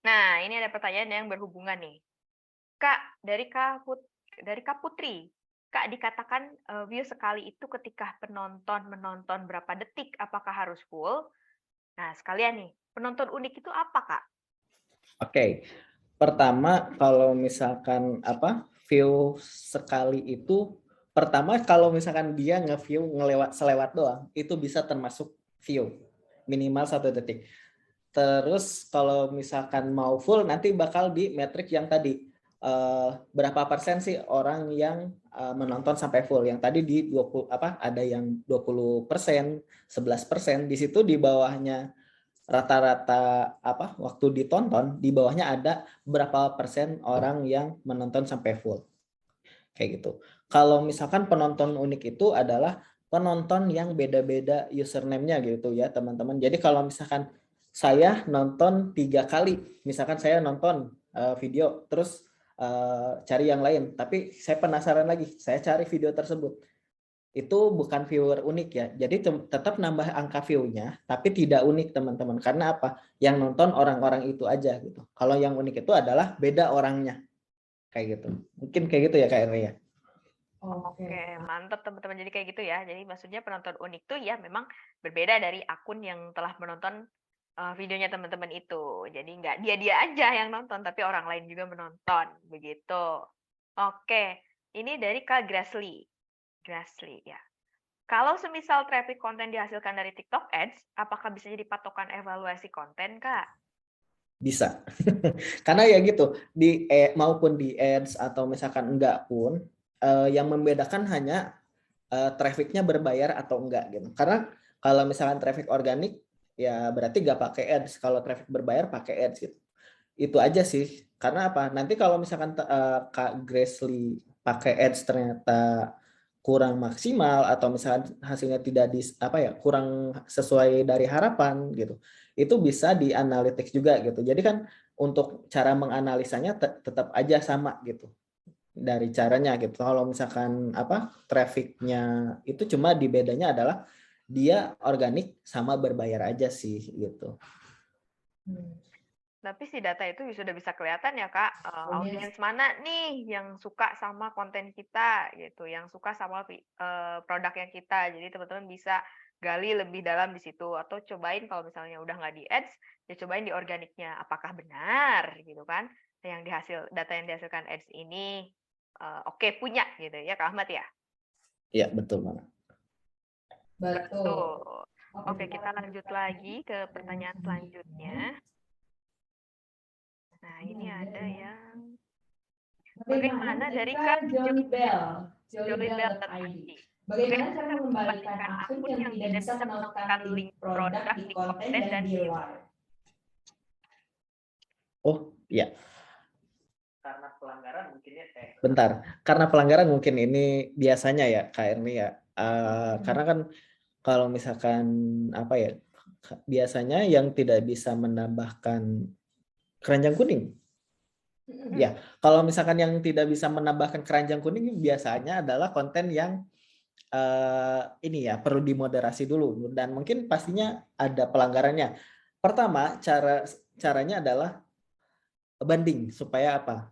S3: Nah, ini ada pertanyaan yang berhubungan nih. Kak, dari Kak Putri, Kak dikatakan view sekali itu ketika penonton menonton berapa detik, apakah harus full? Nah, sekalian nih, penonton unik itu apa, Kak?
S2: Oke. Pertama, kalau misalkan view sekali itu, pertama kalau misalkan dia nge-view selewat doang, itu bisa termasuk view minimal 1 detik. Terus kalau misalkan mau full, nanti bakal di metrik yang tadi berapa persen sih orang yang menonton sampai full. Yang tadi di 20 ada yang 20%, 11%. Di situ di bawahnya rata-rata waktu ditonton, di bawahnya ada berapa persen orang yang menonton sampai full. Kayak gitu. Kalau misalkan penonton unik itu adalah penonton yang beda-beda username-nya gitu ya, teman-teman. Jadi kalau misalkan saya nonton 3 kali, misalkan saya nonton video terus cari yang lain, tapi saya penasaran lagi, saya cari video tersebut. Itu bukan viewer unik ya. Jadi tetap nambah angka view-nya, tapi tidak unik teman-teman. Karena apa? Yang nonton orang-orang itu aja gitu. Kalau yang unik itu adalah beda orangnya. Kayak gitu. Mungkin kayak gitu ya Kak Ria.
S3: Oke, mantap teman-teman. Jadi kayak gitu ya. Jadi maksudnya penonton unik tuh ya memang berbeda dari akun yang telah menonton videonya teman-teman itu. Jadi nggak dia aja yang nonton, tapi orang lain juga menonton. Begitu. Oke, ini dari Kak Grasly ya. Kalau semisal traffic konten dihasilkan dari TikTok Ads, apakah bisa jadi patokan evaluasi konten, Kak?
S2: Bisa. Karena ya gitu, maupun di Ads atau misalkan enggak pun, yang membedakan hanya trafficnya berbayar atau enggak gitu. Karena kalau misalkan traffic organik, ya berarti nggak pakai Ads. Kalau traffic berbayar pakai Ads gitu. Itu aja sih. Karena apa? Nanti kalau misalkan Kak Grasly pakai Ads ternyata kurang maksimal atau misalkan hasilnya tidak kurang sesuai dari harapan gitu, itu bisa di analytics juga gitu. Jadi kan untuk cara menganalisanya tetap aja sama gitu dari caranya gitu. Kalau misalkan trafficnya itu cuma di bedanya adalah dia organik sama berbayar aja sih gitu.
S3: Tapi si data itu sudah bisa kelihatan ya Kak, audiens mana nih yang suka sama konten kita gitu, yang suka sama produk yang kita. Jadi teman-teman bisa gali lebih dalam di situ atau cobain kalau misalnya udah nggak di ads, ya cobain di organiknya. Apakah benar gitu kan yang data yang dihasilkan ads ini oke punya gitu ya Kak Ahmad ya?
S2: Iya, betul banget.
S3: Betul. Oke, kita lanjut lagi ke pertanyaan selanjutnya. Nah, ini ada yang bagaimana dari Kak
S4: Jolly Bell,
S3: jollybell.id.
S4: Bagaimana cara mengembalikan akun yang tidak bisa menemukan link produk di konten dan di live?
S2: Oh, iya. Bentar, karena pelanggaran mungkin ini biasanya ya Kak Erni ya. Karena kan kalau misalkan apa ya, biasanya yang tidak bisa menambahkan keranjang kuning. Ya, kalau misalkan yang tidak bisa menambahkan keranjang kuning biasanya adalah konten yang ini ya perlu dimoderasi dulu dan mungkin pastinya ada pelanggarannya. Pertama, caranya adalah banding supaya apa?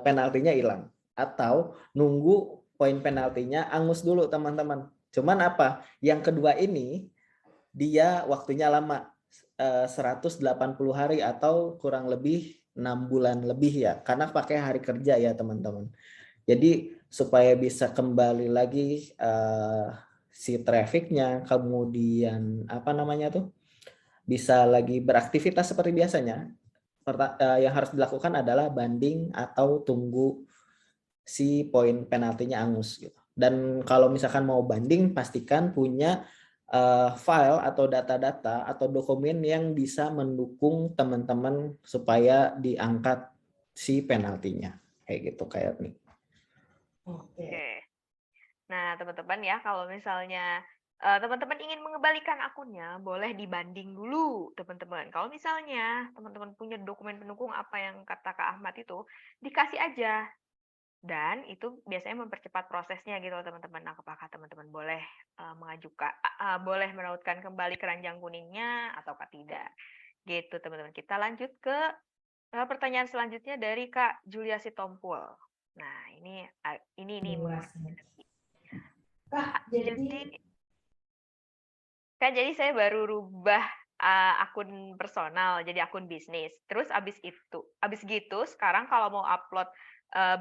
S2: Penaltinya hilang atau nunggu poin penaltinya angus dulu teman-teman. Cuman apa? Yang kedua ini dia waktunya lama 180 hari atau kurang lebih 6 bulan lebih ya karena pakai hari kerja ya teman-teman. Jadi supaya bisa kembali lagi si trafficnya kemudian apa namanya tuh bisa lagi beraktivitas seperti biasanya yang harus dilakukan adalah banding atau tunggu si poin penaltinya angus gitu. Dan kalau misalkan mau banding pastikan punya file atau data-data atau dokumen yang bisa mendukung teman-teman supaya diangkat si penaltinya kayak gitu kayak nih.
S3: Oke. Nah, teman-teman ya, kalau misalnya teman-teman ingin mengembalikan akunnya, boleh dibanding dulu, teman-teman. Kalau misalnya teman-teman punya dokumen pendukung apa yang kata Kak Ahmad itu, dikasih aja. Dan itu biasanya mempercepat prosesnya gitu loh, teman-teman. Nah, apakah teman-teman boleh mengajukan, boleh merautkan kembali keranjang kuningnya ataukah tidak? Gitu, teman-teman. Kita lanjut ke pertanyaan selanjutnya dari Kak Julia Sitompul. Nah, ini
S4: Kak, jadi
S3: jadi saya baru rubah akun personal jadi akun bisnis. Terus abis gitu sekarang kalau mau upload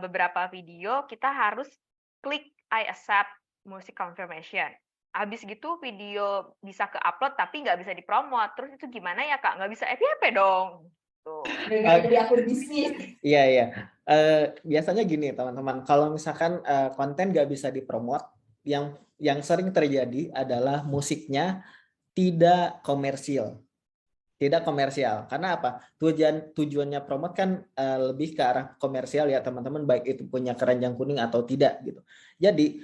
S3: beberapa video kita harus klik I accept music confirmation. Abis gitu video bisa ke-upload tapi nggak bisa dipromot. Terus itu gimana ya Kak? Nggak bisa FYP dong. Tuh.
S4: dari akun bisnis.
S2: Iya iya. Biasanya gini teman-teman, kalau misalkan konten nggak bisa dipromot, yang sering terjadi adalah musiknya tidak komersial. Tidak komersial. Karena apa? Tujuannya promote kan lebih ke arah komersial ya teman-teman, baik itu punya keranjang kuning atau tidak gitu. Jadi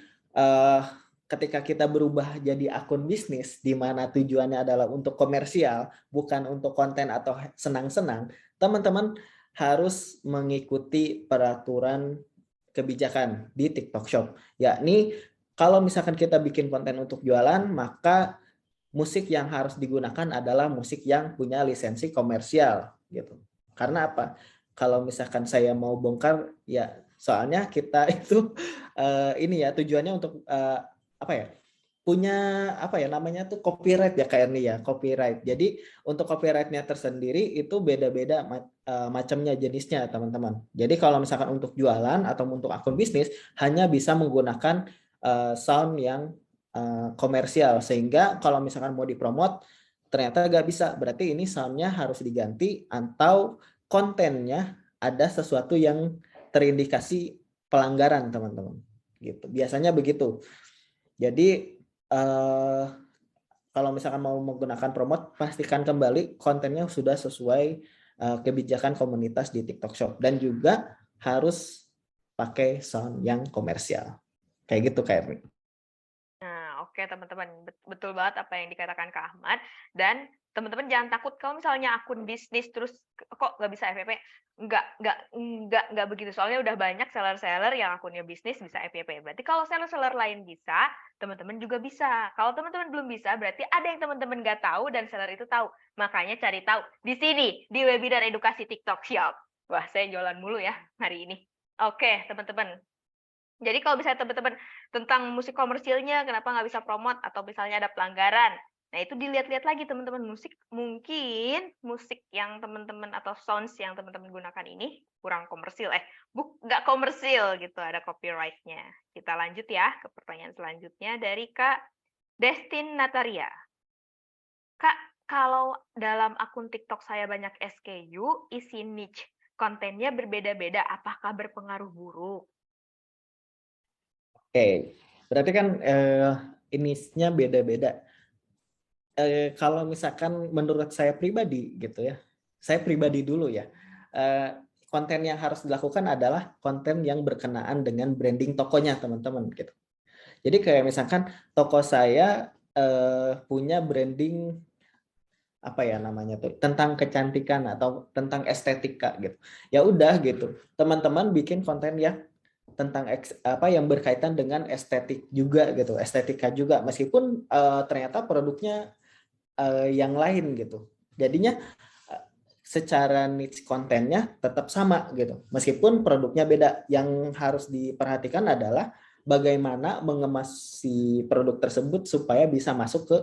S2: ketika kita berubah jadi akun bisnis di mana tujuannya adalah untuk komersial, bukan untuk konten atau senang-senang, teman-teman harus mengikuti peraturan kebijakan di TikTok Shop. Yakni kalau misalkan kita bikin konten untuk jualan, maka musik yang harus digunakan adalah musik yang punya lisensi komersial gitu. Karena apa? Kalau misalkan saya mau bongkar ya soalnya kita itu ini ya tujuannya untuk apa ya? Punya apa ya namanya tuh copyright ya kayak ini ya, copyright. Jadi untuk copyrightnya tersendiri itu beda-beda macamnya jenisnya teman-teman. Jadi kalau misalkan untuk jualan atau untuk akun bisnis hanya bisa menggunakan sound yang komersial sehingga kalau misalkan mau dipromot ternyata nggak bisa, berarti ini soundnya harus diganti atau kontennya ada sesuatu yang terindikasi pelanggaran teman-teman gitu biasanya begitu. Jadi kalau misalkan mau menggunakan promote pastikan kembali kontennya sudah sesuai kebijakan komunitas di TikTok Shop dan juga harus pakai sound yang komersial kayak gitu kayak.
S3: Nah, oke teman-teman, betul banget apa yang dikatakan Kak Ahmad. Dan teman-teman jangan takut kalau misalnya akun bisnis terus kok nggak bisa FYP. Nggak begitu. Soalnya udah banyak seller-seller yang akunnya bisnis bisa FYP. Berarti kalau seller-seller lain bisa, teman-teman juga bisa. Kalau teman-teman belum bisa, berarti ada yang teman-teman nggak tahu dan seller itu tahu. Makanya cari tahu di sini, di webinar edukasi TikTok Shop. Wah, saya jualan mulu ya hari ini. Oke, teman-teman. Jadi kalau misalnya teman-teman tentang musik komersilnya, kenapa nggak bisa promote atau misalnya ada pelanggaran, nah itu dilihat-lihat lagi teman-teman mungkin musik yang teman-teman atau sounds yang teman-teman gunakan ini kurang komersil, nggak komersil gitu, ada copyright-nya. Kita lanjut ya ke pertanyaan selanjutnya dari Kak Destin Nataria. Kak, kalau dalam akun TikTok saya banyak SKU, isi niche kontennya berbeda-beda, apakah berpengaruh buruk?
S2: Oke, berarti kan niche-nya beda-beda. Kalau misalkan menurut saya pribadi gitu ya, saya pribadi dulu ya, konten yang harus dilakukan adalah konten yang berkenaan dengan branding tokonya teman-teman gitu. Jadi kayak misalkan toko saya punya branding apa ya namanya tuh tentang kecantikan atau tentang estetika gitu. Ya udah gitu. Teman-teman bikin konten yang tentang apa yang berkaitan dengan estetik juga gitu, estetika juga meskipun ternyata produknya yang lain gitu. Jadinya secara niche kontennya tetap sama gitu. Meskipun produknya beda. Yang harus diperhatikan adalah bagaimana mengemas si produk tersebut supaya bisa masuk ke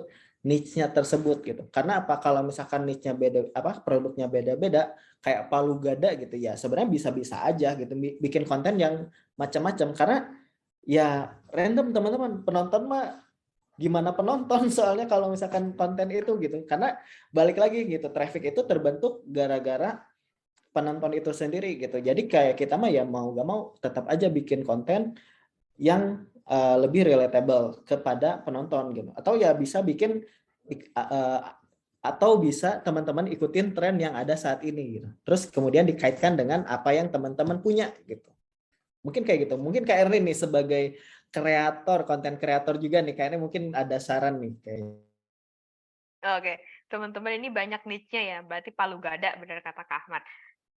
S2: niche-nya tersebut gitu. Karena apa kalau misalkan niche-nya beda apa produknya beda-beda kayak palu gada gitu ya. Sebenarnya bisa-bisa aja gitu bikin konten yang macam-macam karena ya random teman-teman. Penonton mah gimana penonton soalnya kalau misalkan konten itu gitu. Karena balik lagi gitu, traffic itu terbentuk gara-gara penonton itu sendiri gitu. Jadi kayak kita mah ya mau gak mau tetap aja bikin konten yang lebih relatable kepada penonton gitu. Atau ya bisa bikin atau bisa teman-teman ikutin tren yang ada saat ini gitu. Terus kemudian dikaitkan dengan apa yang teman-teman punya gitu. Mungkin kayak gitu. Mungkin Kak Erlin nih sebagai kreator, konten kreator juga nih, kayaknya mungkin ada saran nih kayaknya.
S3: Oke, teman-teman ini banyak niche-nya ya, berarti palu gada benar kata Kak Ahmad.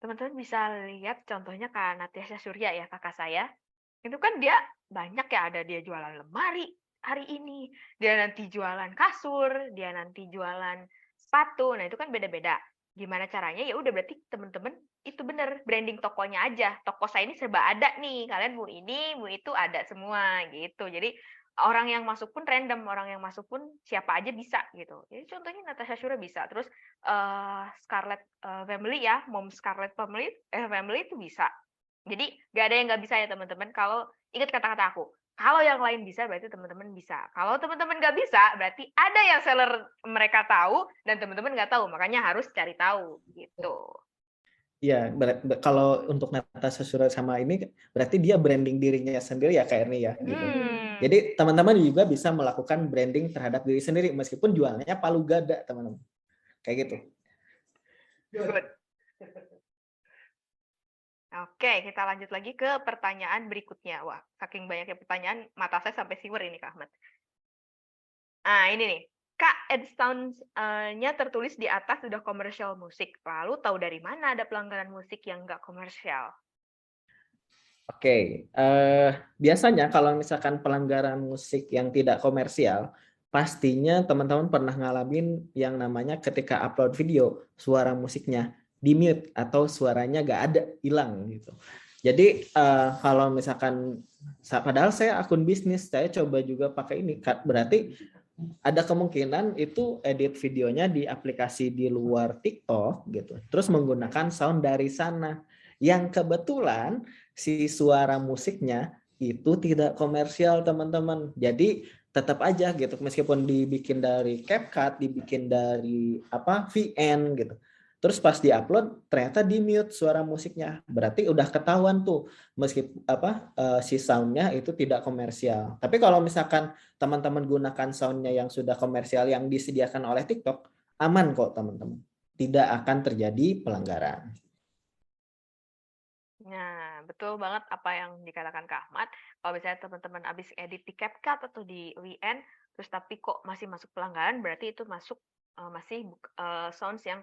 S3: Teman-teman bisa lihat contohnya Kak Natasha Surya ya, kakak saya. Itu kan dia banyak ya, ada dia jualan lemari hari ini, dia nanti jualan kasur, dia nanti jualan sepatu. Nah, itu kan beda-beda. Gimana caranya? Ya udah berarti teman-teman itu bener branding tokonya aja. Toko saya ini serba ada nih. Kalian mau ini, mau itu ada semua gitu. Jadi orang yang masuk pun random, orang yang masuk pun siapa aja bisa gitu. Jadi contohnya Natasha Shura bisa, terus Scarlett Family ya, Mom Scarlett Family itu bisa. Jadi nggak ada yang nggak bisa ya teman-teman. Kalau ingat kata-kata aku, kalau yang lain bisa berarti teman-teman bisa. Kalau teman-teman nggak bisa berarti ada yang seller mereka tahu dan teman-teman nggak tahu, makanya harus cari tahu gitu.
S2: Ya, kalau untuk Natasha Surya sama ini berarti dia branding dirinya sendiri ya Kak Erni ya gitu. Jadi teman-teman juga bisa melakukan branding terhadap diri sendiri meskipun jualannya palu gada teman-teman. Kayak gitu.
S3: Good. Oke, kita lanjut lagi ke pertanyaan berikutnya. Wah, saking banyaknya pertanyaan, mata saya sampai siwer ini Kak Ahmad. Nah, ini nih. Kak, AdSounds-nya tertulis di atas sudah komersial musik. Lalu tahu dari mana ada pelanggaran musik yang nggak komersial?
S2: Oke, biasanya kalau misalkan pelanggaran musik yang tidak komersial, pastinya teman-teman pernah ngalamin yang namanya ketika upload video, suara musiknya di mute atau suaranya nggak ada, hilang gitu. Jadi kalau misalkan, padahal saya akun bisnis, saya coba juga pakai ini, berarti ada kemungkinan itu edit videonya di aplikasi di luar TikTok gitu. Terus menggunakan sound dari sana. Yang kebetulan si suara musiknya itu tidak komersial teman-teman. Jadi tetap aja gitu meskipun dibikin dari CapCut, dibikin dari apa VN gitu. Terus pas diupload ternyata di mute suara musiknya. Berarti udah ketahuan tuh meskipun si soundnya itu tidak komersial. Tapi kalau misalkan teman-teman gunakan soundnya yang sudah komersial yang disediakan oleh TikTok, aman kok teman-teman. Tidak akan terjadi pelanggaran.
S3: Nah, betul banget apa yang dikatakan Kak Ahmad. Kalau misalnya teman-teman habis edit di CapCut atau di VN, terus tapi kok masih masuk pelanggaran, berarti itu masuk masih sounds yang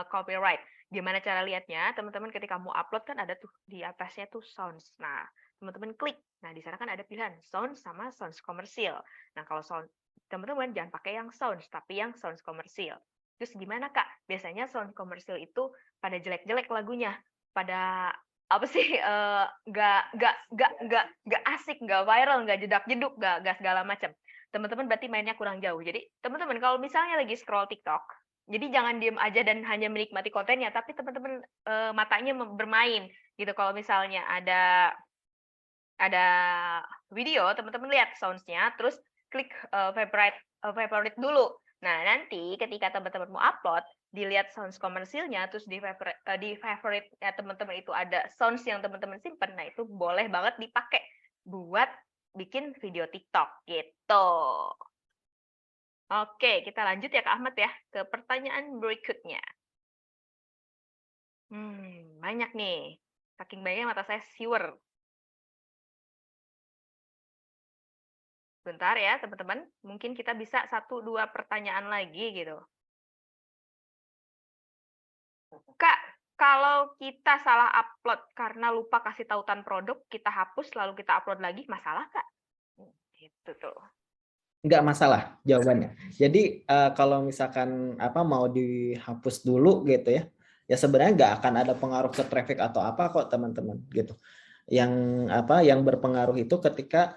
S3: copyright. Gimana cara lihatnya? Teman-teman ketika mau upload kan ada tuh di atasnya tuh sounds. Nah, teman-teman klik. Nah, di sana kan ada pilihan sounds sama sounds komersil. Nah, kalau sound teman-teman jangan pakai yang sounds, tapi yang sounds komersil. Terus gimana Kak? Biasanya sound komersil itu pada jelek-jelek lagunya, pada apa sih nggak asik, nggak viral, nggak jedak-jeduk, nggak segala macam. Teman-teman berarti mainnya kurang jauh. Jadi teman-teman kalau misalnya lagi scroll TikTok, jadi jangan diem aja dan hanya menikmati kontennya, tapi teman-teman matanya bermain gitu. Kalau misalnya ada video, teman-teman lihat sounds-nya, terus klik favorite dulu. Nah, nanti ketika teman-teman mau upload, dilihat sounds komersilnya, terus di favorite ya teman-teman itu ada sounds yang teman-teman simpen, nah itu boleh banget dipakai buat bikin video TikTok gitu. Oke, kita lanjut ya Kak Ahmad ya ke pertanyaan berikutnya. Banyak nih. Saking banyaknya mata saya siwer. Bentar ya teman-teman, mungkin kita bisa 1-2 pertanyaan lagi gitu. Kak, kalau kita salah upload karena lupa kasih tautan produk, kita hapus lalu kita upload lagi, masalah Kak? Gitu tuh.
S2: Nggak masalah jawabannya. Jadi kalau misalkan mau dihapus dulu gitu ya, ya sebenarnya nggak akan ada pengaruh ke traffic atau apa kok teman-teman gitu. Yang berpengaruh itu ketika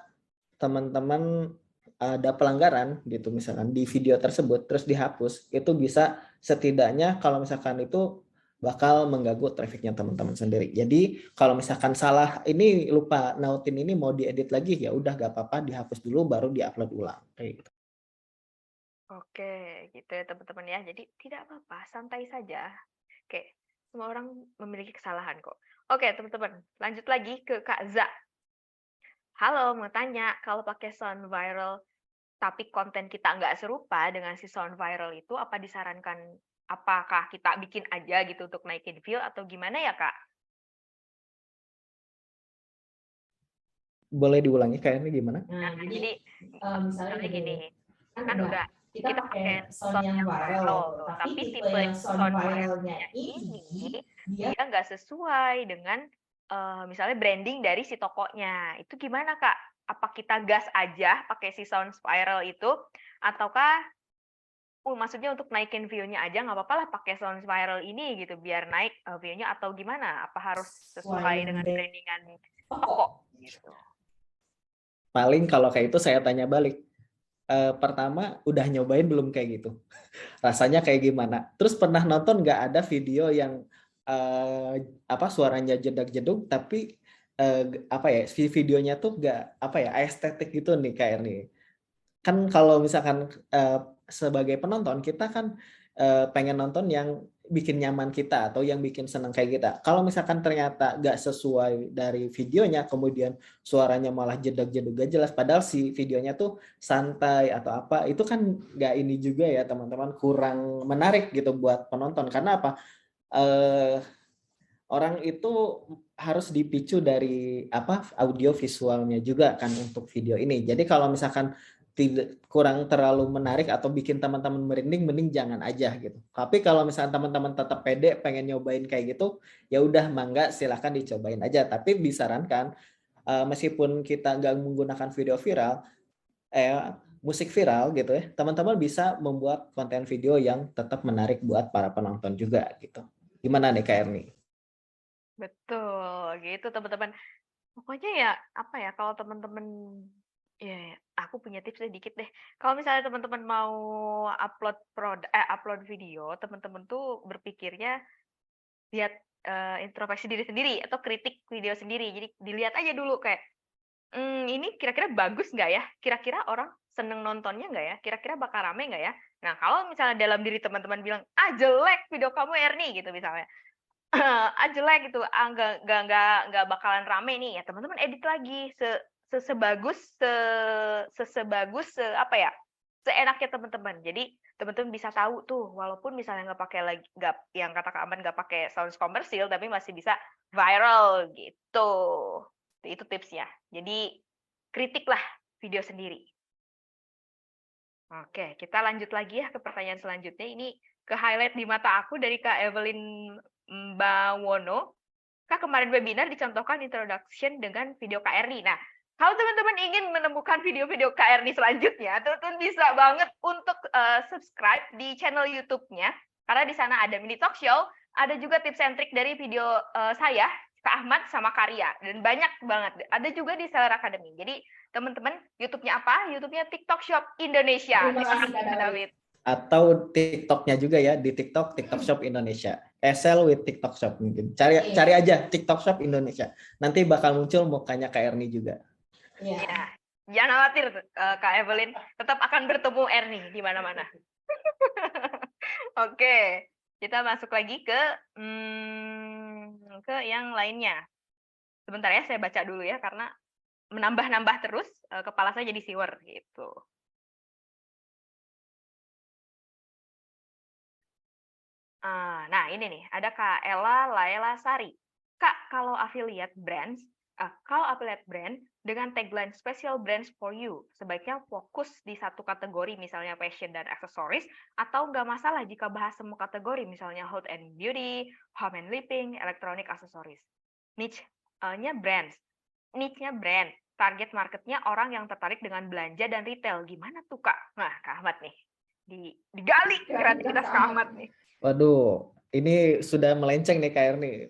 S2: teman-teman ada pelanggaran gitu misalkan di video tersebut terus dihapus, itu bisa setidaknya kalau misalkan itu bakal mengganggu trafficnya teman-teman sendiri. Jadi kalau misalkan salah ini lupa nautin ini mau diedit lagi, ya udah gak apa-apa, dihapus dulu baru diupload ulang kayak gitu.
S3: Oke, gitu ya teman-teman ya. Jadi tidak apa-apa, santai saja. Oke, semua orang memiliki kesalahan kok. Oke teman-teman, lanjut lagi ke Kak Za. Halo, mau tanya, kalau pakai sound viral tapi konten kita nggak serupa dengan si sound viral itu, apa disarankan, apakah kita bikin aja gitu untuk naikin view atau gimana ya Kak?
S2: Boleh diulangi kayaknya gimana?
S3: Nah, jadi
S4: misalnya
S3: gini,
S4: kan
S3: kan udah
S4: kita pakai sound yang viral,
S3: tuh,
S4: tapi tipe yang sound viralnya
S3: ini
S4: dia
S3: dia nggak sesuai dengan misalnya branding dari si tokonya. Itu gimana Kak? Apa kita gas aja pakai si sound viral itu, ataukah maksudnya untuk naikin view-nya aja nggak apa-apa lah pakai sound viral ini gitu biar naik view-nya, atau gimana? Apa harus sesuai dengan brandingan toko gitu?
S2: Paling kalau kayak itu saya tanya balik. Pertama, udah nyobain belum kayak gitu? Rasanya kayak gimana? Terus pernah nonton nggak ada video yang suaranya jedak-jeduk tapi videonya tuh nggak estetik gitu nih kayak nih. Kan kalau misalkan sebagai penonton kita kan pengen nonton yang bikin nyaman kita atau yang bikin senang kayak kita. Kalau misalkan ternyata nggak sesuai dari videonya, kemudian suaranya malah jedak-jeduk gak jelas, padahal si videonya tuh santai atau apa, itu kan nggak ini juga ya teman-teman, kurang menarik gitu buat penonton. Karena apa? Orang itu harus dipicu dari audio visualnya juga kan untuk video ini. Jadi kalau misalkan kurang terlalu menarik atau bikin teman-teman merinding, mending jangan aja gitu. Tapi kalau misalkan teman-teman tetap pede pengen nyobain kayak gitu, ya udah mangga silahkan dicobain aja. Tapi disarankan meskipun kita nggak menggunakan video viral, musik viral gitu ya, teman-teman bisa membuat konten video yang tetap menarik buat para penonton juga gitu. Gimana nih Kak Erni?
S3: Betul, gitu teman-teman. Pokoknya ya, apa ya, kalau teman-teman, ya aku punya tips sedikit deh. Kalau misalnya teman-teman mau upload video, teman-teman tuh berpikirnya lihat introspeksi diri sendiri atau kritik video sendiri. Jadi dilihat aja dulu kayak, ini kira-kira bagus nggak ya? Kira-kira orang seneng nontonnya nggak ya? Kira-kira bakal rame nggak ya? Nah, kalau misalnya dalam diri teman-teman bilang, jelek video kamu Erni gitu misalnya, jelek gitu, nggak bakalan rame nih, ya teman-teman edit lagi sebagus apa ya, seenaknya teman-teman. Jadi teman-teman bisa tahu tuh, walaupun misalnya nggak pakai lagi, nggak, yang kata Kak Aman nggak pakai sound komersil, tapi masih bisa viral gitu. Itu tipsnya. Jadi kritiklah video sendiri. Oke, kita lanjut lagi ya ke pertanyaan selanjutnya. Ini ke highlight di mata aku dari Kak Evelyn Bawono. Kak, kemarin webinar dicontohkan introduction dengan video Kak Erni. Nah, kalau teman-teman ingin menemukan video-video Kak Erni selanjutnya, teman-teman bisa banget untuk subscribe di channel YouTube-nya. Karena di sana ada mini talk show, ada juga tips and trick dari video saya, Kak Ahmad, sama Karya. Dan banyak banget. Ada juga di Seller Academy. Jadi, teman-teman, YouTube-nya apa? YouTube-nya TikTok Shop Indonesia.
S4: Terima kasih, Kak
S3: David.
S2: Atau TikTok-nya juga ya, di TikTok Shop Indonesia. Sell with TikTok Shop mungkin. Cari aja TikTok Shop Indonesia. Nanti bakal muncul mukanya Kak Erni juga.
S3: Ya, jangan khawatir Kak Evelyn, tetap akan bertemu Erni di mana-mana. Oke, kita masuk lagi ke yang lainnya. Sebentar ya, saya baca dulu ya, karena menambah-nambah terus, kepala saya jadi siwer gitu. Nah, ini nih, ada Kak Ella Laila Sari. Kak, kalau affiliate brand dengan tagline special brands for you, sebaiknya fokus di satu kategori, misalnya fashion dan aksesoris, atau nggak masalah jika bahas semua kategori, misalnya health and beauty, home and living, electronic accessories. Niche-nya brand, target marketnya orang yang tertarik dengan belanja dan retail. Gimana tuh Kak? Nah, Kak Ahmad nih, digali kreativitas Kak Ahmad nih.
S2: Waduh, ini sudah melenceng nih Kak Erni.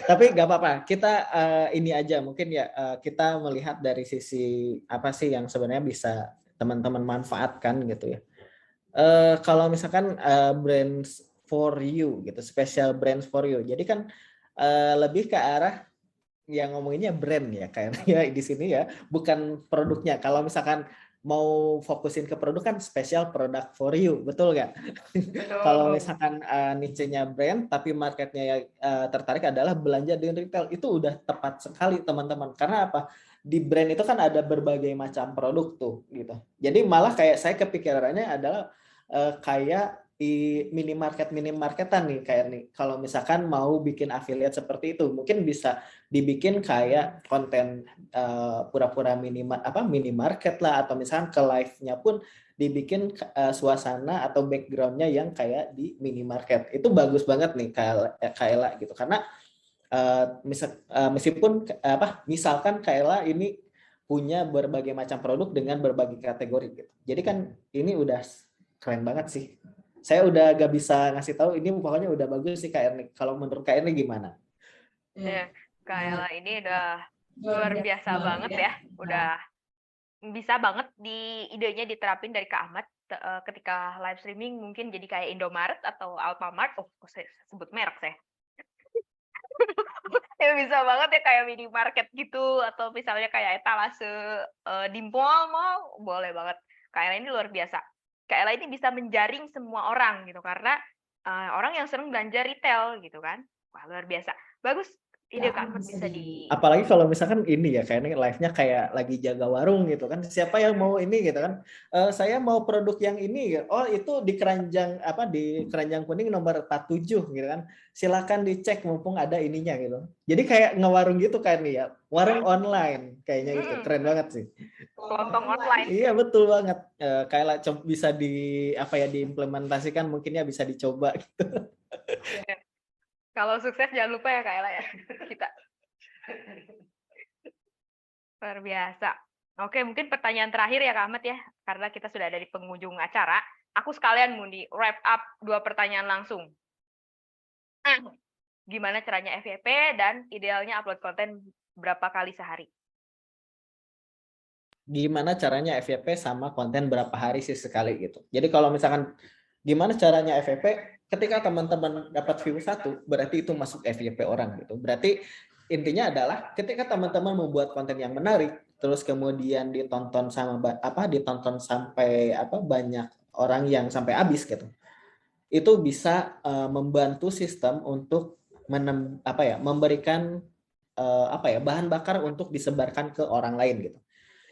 S2: Tapi nggak apa-apa, kita ini aja mungkin ya kita melihat dari sisi apa sih yang sebenarnya bisa teman-teman manfaatkan gitu ya. Kalau misalkan brands for you gitu, special brands for you. Jadi kan lebih ke arah yang ngomonginnya brand ya kayaknya di sini ya, bukan produknya. Kalau misalkan mau fokusin ke produk kan special product for you, betul nggak? Kalau misalkan niche-nya brand tapi marketnya yang tertarik adalah belanja di retail, itu udah tepat sekali teman-teman. Karena apa? Di brand itu kan ada berbagai macam produk tuh gitu. Jadi malah kayak saya kepikirannya adalah kayak di minimarketan nih kayak nih. Kalau misalkan mau bikin affiliate seperti itu, mungkin bisa dibikin kayak konten pura-pura minimarket lah, atau misalkan ke live-nya pun dibikin suasana atau background-nya yang kayak di minimarket. Itu bagus banget nih Kaela gitu. Karena meskipun misalkan Kaela ini punya berbagai macam produk dengan berbagai kategori gitu. Jadi kan ini udah keren banget sih. Saya udah gak bisa ngasih tahu, ini pokoknya udah bagus sih Kak Erni. Kalau menurut Kak Erni gimana?
S3: Ya, Kaela ini udah luar biasa banget ya. Udah bisa banget di idenya diterapin dari Kak Ahmad ketika live streaming, mungkin jadi kayak Indomaret atau Alfamart. Oh, kok saya sebut merek saya. Ya bisa banget ya kayak minimarket gitu, atau misalnya kayak etalase di mall boleh banget. Kaela ini luar biasa. Kaela ini bisa menjaring semua orang gitu, karena orang yang sering belanja retail gitu kan. Wah, luar biasa. Bagus ide Kak Ahmad, bisa di
S2: Apalagi kalau misalkan ini ya kayaknya live-nya kayak lagi jaga warung gitu kan. Siapa yang mau ini gitu kan? Saya mau produk yang ini. Oh, itu di keranjang kuning nomor 47 gitu kan. Silakan dicek mumpung ada ininya gitu. Jadi kayak ngewarung gitu kan nih ya. Warung online kayaknya gitu. Keren banget sih.
S3: kelontong online.
S2: Iya, betul banget. Kayak bisa diimplementasikan, mungkinnya bisa dicoba gitu.
S3: Kalau sukses jangan lupa ya Kak Ella ya. Kita. Luar biasa. Oke, mungkin pertanyaan terakhir ya Kak Ahmad ya. Karena kita sudah ada di penghujung acara. Aku sekalian mau di wrap up 2 pertanyaan langsung. Gimana caranya FYP dan idealnya upload konten berapa kali sehari?
S2: Gimana caranya FYP sama konten berapa hari sih sekali gitu. Jadi kalau misalkan gimana caranya FYP, ketika teman-teman dapat view 1, berarti itu masuk FYP orang gitu. Berarti intinya adalah ketika teman-teman membuat konten yang menarik, terus kemudian ditonton sampai banyak orang yang sampai habis gitu. Itu bisa membantu sistem untuk memberikan bahan bakar untuk disebarkan ke orang lain gitu.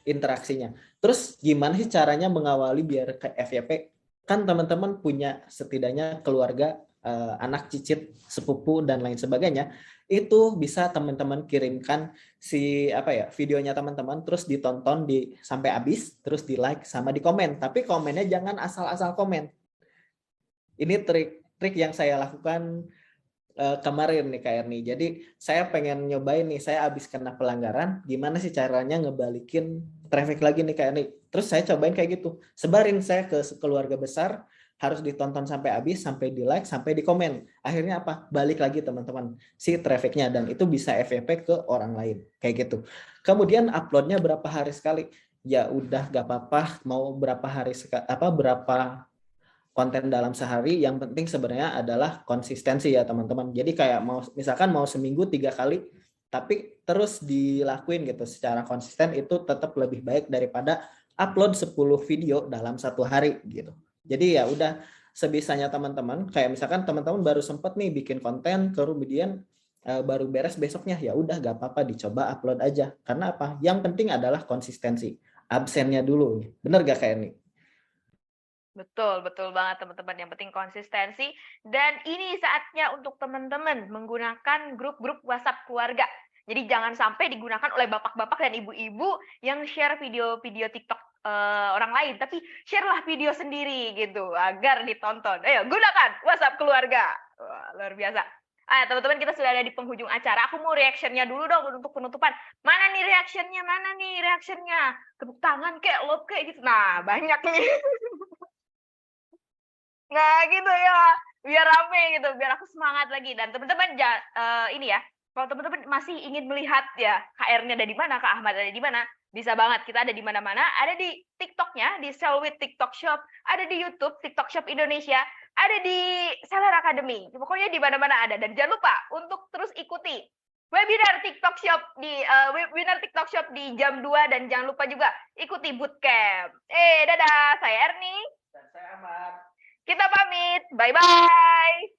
S2: Interaksinya. Terus gimana sih caranya mengawali biar ke FYP? Kan teman-teman punya setidaknya keluarga, anak, cicit, sepupu dan lain sebagainya. Itu bisa teman-teman kirimkan videonya teman-teman, terus ditonton sampai habis, terus di like sama di komen. Tapi komennya jangan asal-asal komen. Ini trik yang saya lakukan kemarin nih Kak Erni. Jadi saya pengen nyobain nih, saya habis kena pelanggaran, gimana sih caranya ngebalikin traffic lagi nih Kak Erni. Terus saya cobain kayak gitu, sebarin saya ke keluarga besar, harus ditonton sampai habis, sampai di like, sampai di komen. Akhirnya apa? Balik lagi teman-teman si trafficnya, dan itu bisa FYP ke orang lain kayak gitu. Kemudian uploadnya berapa hari sekali? Ya udah gak apa-apa mau berapa hari berapa konten dalam sehari, yang penting sebenarnya adalah konsistensi ya teman-teman. Jadi kayak misalkan mau seminggu 3 kali, tapi terus dilakuin gitu secara konsisten, itu tetap lebih baik daripada upload 10 video dalam 1 hari gitu. Jadi ya udah sebisanya teman-teman, kayak misalkan teman-teman baru sempat nih bikin konten, kemudian baru beres besoknya, ya udah gak apa-apa dicoba upload aja. Karena apa? Yang penting adalah konsistensi. Absennya dulu. Bener gak kayak ini?
S3: Betul, betul banget teman-teman. Yang penting konsistensi. Dan ini saatnya untuk teman-teman menggunakan grup-grup WhatsApp keluarga. Jadi jangan sampai digunakan oleh bapak-bapak dan ibu-ibu yang share video-video TikTok orang lain, tapi share-lah video sendiri gitu agar ditonton. Ayo gunakan WhatsApp keluarga. Wah, luar biasa. Teman-teman, kita sudah ada di penghujung acara. Aku mau reaction-nya dulu dong untuk penutupan. Mana nih reaction-nya? Mana nih reaction-nya? Tepuk tangan kayak love kayak gitu. Nah, banyak nih. Nah, gitu ya. Biar rame gitu, biar aku semangat lagi. Dan teman-teman ini ya, kalau teman-teman masih ingin melihat ya KR-nya ada di mana, Kak Ahmad ada di mana, bisa banget. Kita ada di mana-mana. Ada di TikTok-nya, di Selwit TikTok Shop, ada di YouTube TikTok Shop Indonesia, ada di Seller Academy. Pokoknya di mana-mana ada. Dan jangan lupa untuk terus ikuti webinar TikTok Shop di jam 2 dan jangan lupa juga ikuti bootcamp. Dadah, saya Erni.
S2: Dan saya Ahmad.
S3: Kita pamit. Bye-bye.